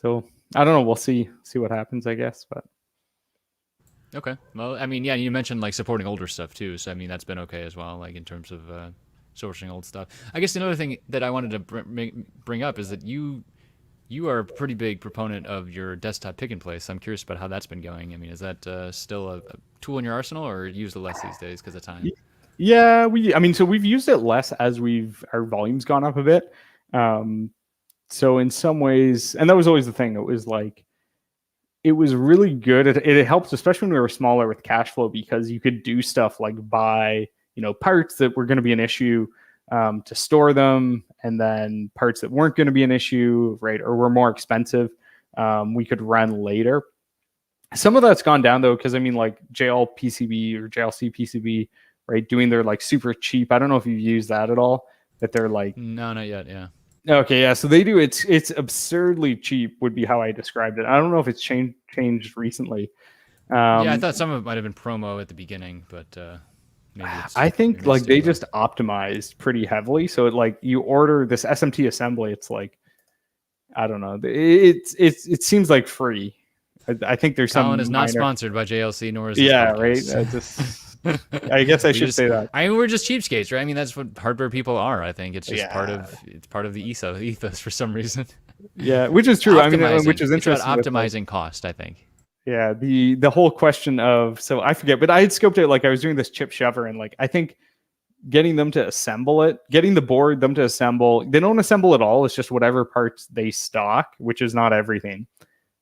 so I don't know. We'll see what happens, I guess. But Okay. Well, I mean, yeah, you mentioned like supporting older stuff too, so I mean that's been okay as well, like in terms of sourcing old stuff. I guess another thing that I wanted to bring up is that you are a pretty big proponent of your desktop pick and place. I'm curious about how that's been going. I mean, is that still a tool in your arsenal, or use it less these days because of time? yeah, I mean, so we've used it less as our volume's gone up a bit. So in some ways, and that was always the thing. It was like, it was really good. It helped, especially when we were smaller with cash flow, because you could do stuff like buy, parts that were going to be an issue, to store them, and then parts that weren't going to be an issue, right, or were more expensive, we could run later. Some of that's gone down though, because I mean, like JL PCB or JLC PCB, right, doing their like super cheap. I don't know if you've used that at all. That they're like, No, not yet. Yeah. okay, yeah. So they do. It's absurdly cheap would be how I described it. I don't know if it's changed recently. Yeah, I thought some of it might have been promo at the beginning, but maybe it's. I think maybe like it's they still, just optimized pretty heavily. So it like you order this SMT assembly, it's like, I don't know. It seems like free. I think there's some Colin is not minor. sponsored by JLC, nor is this Yeah, podcast. right. I guess I We should just- say that. I mean, we're just cheapskates, right? I mean, that's what hardware people are. I think it's just Yeah. part of the ethos for some reason. Yeah, which is true. I mean, Optimizing. which is It's about interesting. With, like, optimizing cost, I think. yeah, the whole question of, so I forget, but I had scoped it, like I was doing this chip shover, and like I think getting them to assemble it, getting the board, them to assemble, they don't assemble at all. It's just whatever parts they stock, which is not everything.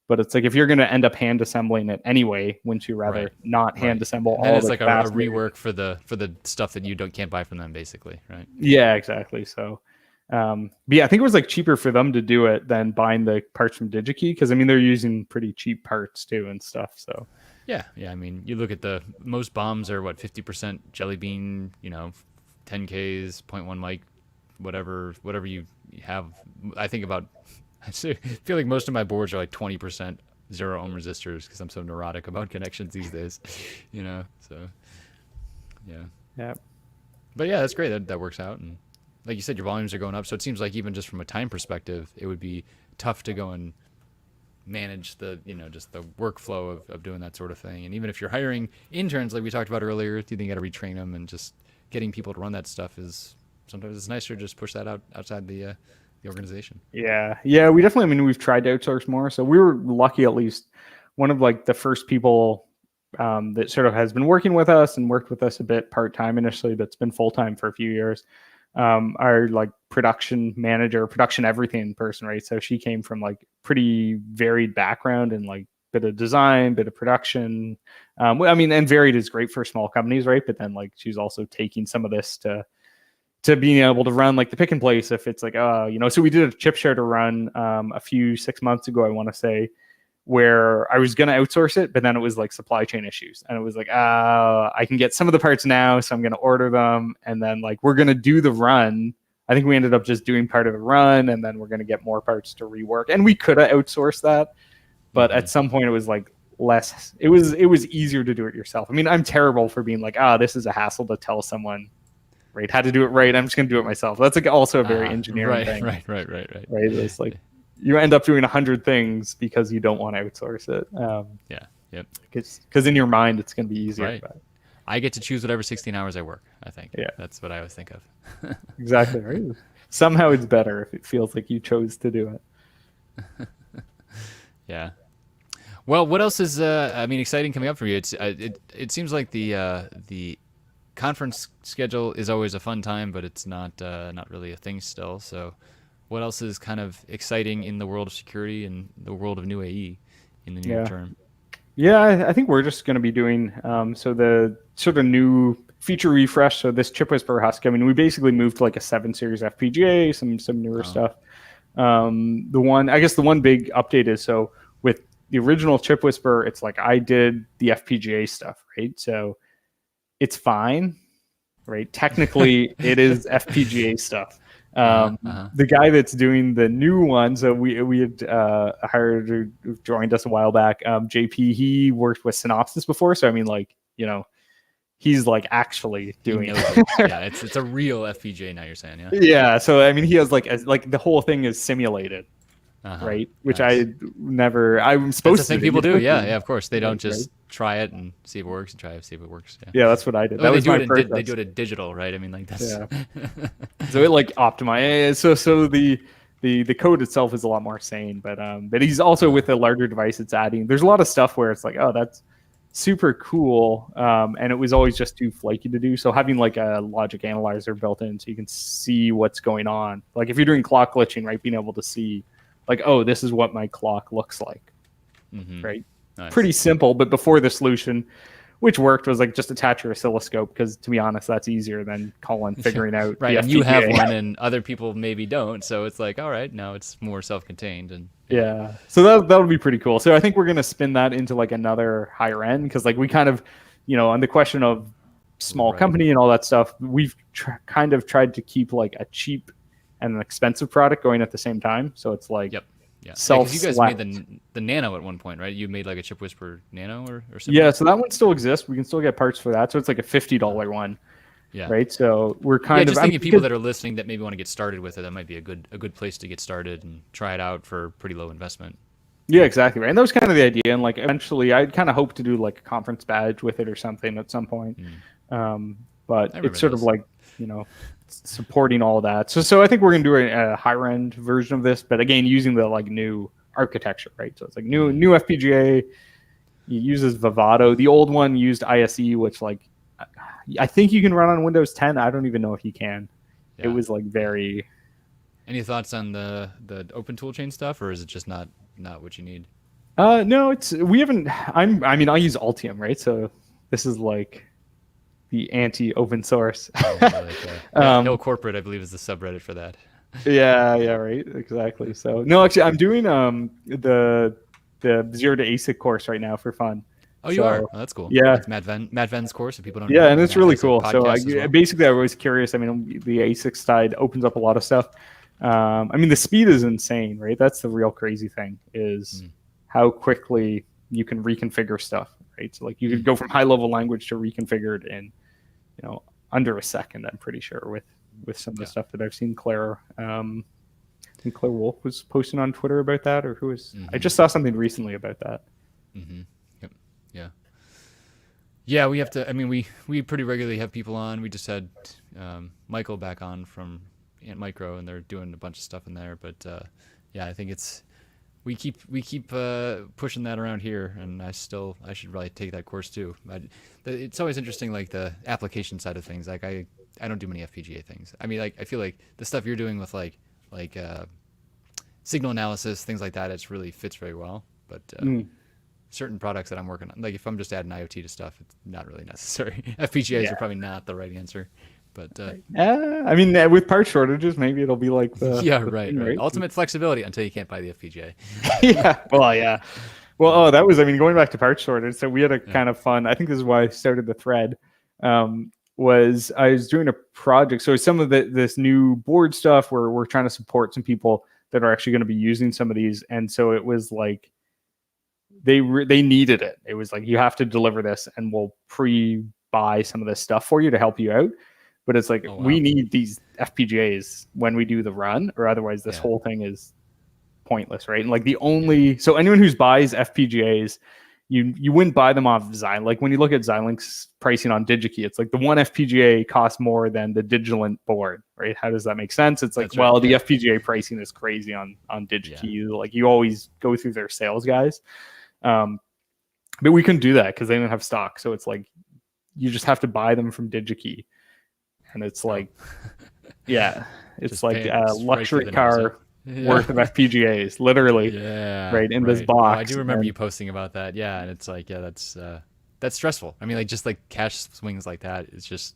But it's like, if you're going to end up hand assembling it anyway, wouldn't you rather Right. not hand Right. assemble And then all it's the like a capacity? rework for the stuff that you can't buy from them, basically, right? Yeah, exactly. So, but yeah, I think it was like cheaper for them to do it than buying the parts from DigiKey, because I mean they're using pretty cheap parts too and stuff. So Yeah. I mean, you look at most bombs are what, 50% jelly bean, 10Ks, 0.1 mic, whatever you have. I think about. I feel like most of my boards are like 20% zero ohm resistors because I'm so neurotic about connections these days, So, yeah. yeah, But yeah, that's great that works out. And like you said, your volumes are going up, so it seems like even just from a time perspective, it would be tough to go and manage the just the workflow of doing that sort of thing. And even if you're hiring interns, like we talked about earlier, you think you got to retrain them, and just getting people to run that stuff is sometimes it's nicer to just push that outside the organization. yeah. We definitely. I mean, we've tried to outsource more, so we were lucky. At least one of like the first people that sort of has been working with us and worked with us a bit part time initially, but's been full time for a few years. Our like production manager, production everything person, right? So she came from like pretty varied background and like bit of design, bit of production. I mean, and varied is great for small companies, right? But then like she's also taking some of this to being able to run like the pick and place if it's like, so we did a chip share to run a few 6 months ago, I want to say, where I was going to outsource it, but then it was like supply chain issues. And it was like, I can get some of the parts now, so I'm going to order them. And then like, we're going to do the run. I think we ended up just doing part of the run, and then we're going to get more parts to rework. And we could have outsourced that, but at some point it was like less, it was easier to do it yourself. I mean, I'm terrible for being like, this is a hassle to tell someone, right, how to do it right. I'm just going to do it myself. That's like also a very engineering thing. Right. Right. It's like you end up doing 100 things because you don't want to outsource it. Yeah. Yep. Because in your mind, it's going to be easier. Right. But I get to choose whatever 16 hours I work, I think. Yeah. That's what I always think of. Exactly. Right. Somehow it's better if it feels like you chose to do it. Yeah. Well, what else is exciting coming up for you? It seems like the conference schedule is always a fun time, but it's not really a thing still. So, what else is kind of exciting in the world of security and the world of new AE in the near term? Yeah, I think we're just going to be doing so the sort of new feature refresh. So this Chip Whisperer Husk, I mean, we basically moved to like a 7 series FPGA, some newer stuff. The one big update is, so with the original Chip Whisperer, it's like I did the FPGA stuff, right? So it's fine, right? Technically, it is FPGA stuff. The guy that's doing the new one, so we had hired, who joined us a while back, JP. He worked with Synopsys before, so I mean, like, you know, he's like actually doing it. Yeah, it's a real FPGA now. You're saying, yeah. Yeah, so I mean, he has like the whole thing is simulated. Right, which nice. I'm supposed that's the thing to people do. Yeah, of course. They don't just try it and see if it works, and try it, see if it works. Yeah, that's what I did. Well, they do it in digital, right? I mean, like that's. Yeah. So it like optimized. So the code itself is a lot more sane, but he's also with a larger device. It's adding. There's a lot of stuff where it's like, oh, that's super cool, and it was always just too flaky to do. So having like a logic analyzer built in, so you can see what's going on. Like if you're doing clock glitching, right, being able to see, like, oh, this is what my clock looks like, right? Nice. Pretty simple, but before the solution, which worked, was like just attach your oscilloscope, because to be honest, that's easier than Colin figuring out. Right, and you have one, and other people maybe don't, so it's like, all right, now it's more self-contained, and yeah. So that would be pretty cool. So I think we're gonna spin that into like another higher end, because like we kind of, you know, on the question of small company and all that stuff, we've kind of tried to keep like a cheap and an expensive product going at the same time. So it's like, yeah. Because you guys made the Nano at one point, right? You made like a Chip Whisperer Nano or something. Yeah, so that one still exists. We can still get parts for that. So it's like a $50 one. Yeah. Right. So we're kind of just thinking people that are listening that maybe want to get started with it. That might be a good place to get started and try it out for pretty low investment. Yeah, exactly right. And that was kind of the idea. And like eventually, I'd kind of hope to do like a conference badge with it or something at some point. But it's sort of like, you know, supporting all that. So I think we're gonna do a higher end version of this, but again, using the like new architecture, right? So it's like new FPGA. It uses Vivado. The old one used ISE, which like I think you can run on Windows 10. I don't even know if you can. Yeah. It was like very. Any thoughts on the open toolchain stuff, or is it just not what you need? No, we haven't. I use Altium, right? So this is like the anti-open source. No Corporate, I believe, is the subreddit for that. Yeah, right, exactly. So no, actually, I'm doing the Zero to ASIC course right now for fun. Oh, you are? Oh, that's cool. Yeah, it's Matt Venn's course. If people don't know. Yeah, and it's really cool. So basically, I was curious. I mean, the ASIC side opens up a lot of stuff. I mean, the speed is insane, right? That's the real crazy thing, is how quickly you can reconfigure stuff, right? So like you could go from high level language to reconfigured in, you know, under a second. I'm pretty sure with some of the stuff that I've seen. Claire, I think Claire Wolf was posting on Twitter about that, or who was? I just saw something recently about that. Yep. Yeah. Yeah, we have to. I mean, we pretty regularly have people on. We just had Michael back on from Ant Micro, and they're doing a bunch of stuff in there. But yeah, I think we keep pushing that around here, and I should really take that course too. But it's always interesting, like the application side of things. Like I don't do many FPGA things. I mean, like I feel like the stuff you're doing with like signal analysis, things like that, it really fits very well. But certain products that I'm working on, like if I'm just adding IoT to stuff, it's not really necessary. FPGAs are probably not the right answer. But I mean, with part shortages, maybe it'll be like the right. Ultimate flexibility until you can't buy the FPGA. Well, that was, I mean, going back to part shortage. So we had a kind of fun. I think this is why I started the thread. Was I was doing a project. So some of this new board stuff where we're trying to support some people that are actually going to be using some of these, and so it was like they needed it. It was like, you have to deliver this, and we'll pre-buy some of this stuff for you to help you out. But it's like, we need these FPGAs when we do the run, or otherwise this whole thing is pointless, right? And like so anyone who buys FPGAs, you wouldn't buy them off Xilinx. Like when you look at Xilinx pricing on DigiKey, it's like the one FPGA costs more than the Digilent board, right? How does that make sense? It's like, the FPGA pricing is crazy on DigiKey. Yeah. Like you always go through their sales guys. But we couldn't do that because they didn't have stock. So it's like, you just have to buy them from DigiKey. And it's like, it's like a luxury car worth of FPGAs, literally, right in this box. I do remember you posting about that. Yeah, and it's like, that's that's stressful. I mean, like just like cash swings like that is just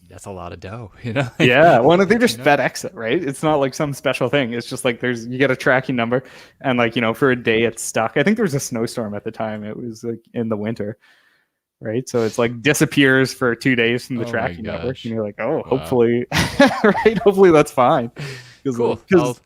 that's a lot of dough, you know? Like, Yeah, well, they just you know? FedEx it, right? It's not like some special thing. It's just like you get a tracking number, and like for a day it's stuck. I think there was a snowstorm at the time. It was like in the winter, right? So it's like disappears for 2 days from the Oh my tracking network, and gosh. you're like, oh, Wow. hopefully, right? Hopefully that's fine. Cool. Because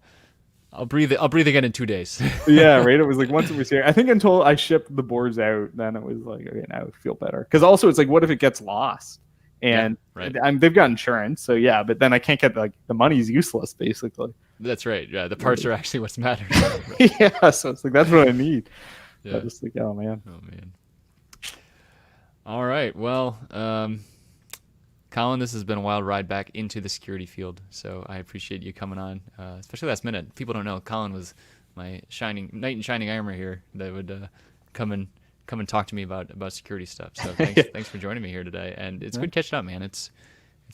I'll breathe. I'll breathe again in 2 days. yeah, right. It was like once it was here. I think until I shipped the boards out, then it was like, okay, now I feel better. Because also, it's like, what if it gets lost? Yeah. And Right. they've got insurance, so yeah. But then I can't get like the money's useless, basically. That's right. Yeah. The parts are actually what's matters. Yeah, so it's like that's what I need. I Yeah. just think, oh man. Oh man. All right. Well, Colin, this has been a wild ride back into the security field. So I appreciate you coming on, especially last minute. People don't know Colin was my shining knight in shining armor here that would come and talk to me about security stuff. So thanks for joining me here today. And it's good catching up, man. It's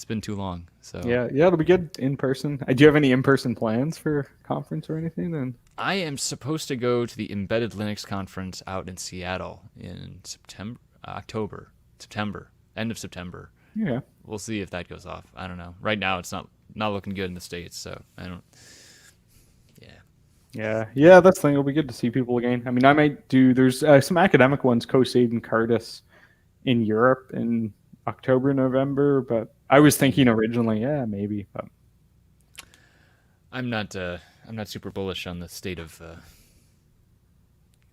been too long. So Yeah, it'll be good in person. Do you have any in-person plans for conference or anything? Then I am supposed to go to the Embedded Linux conference out in Seattle in September, end of September. yeah, We'll see if that goes off. I don't know. Right now, it's not looking good in the States, so I don't. yeah. That's the thing. It'll be good to see people again. I mean, I might do. There's some academic ones, COSAID and Cardis, in Europe in October, November. But I was thinking originally, yeah, maybe. But I'm not super bullish on the state of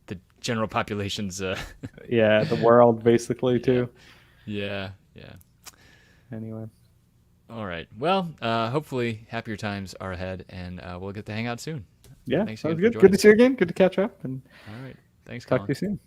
the general population's. yeah, the world basically too. Yeah. Anyway, All right. Well, hopefully happier times are ahead, and we'll get to hang out soon. yeah, Thanks sounds again for good. joining Good to us. see you again. Good to catch up, and All right. Thanks, talk Colin. to you soon.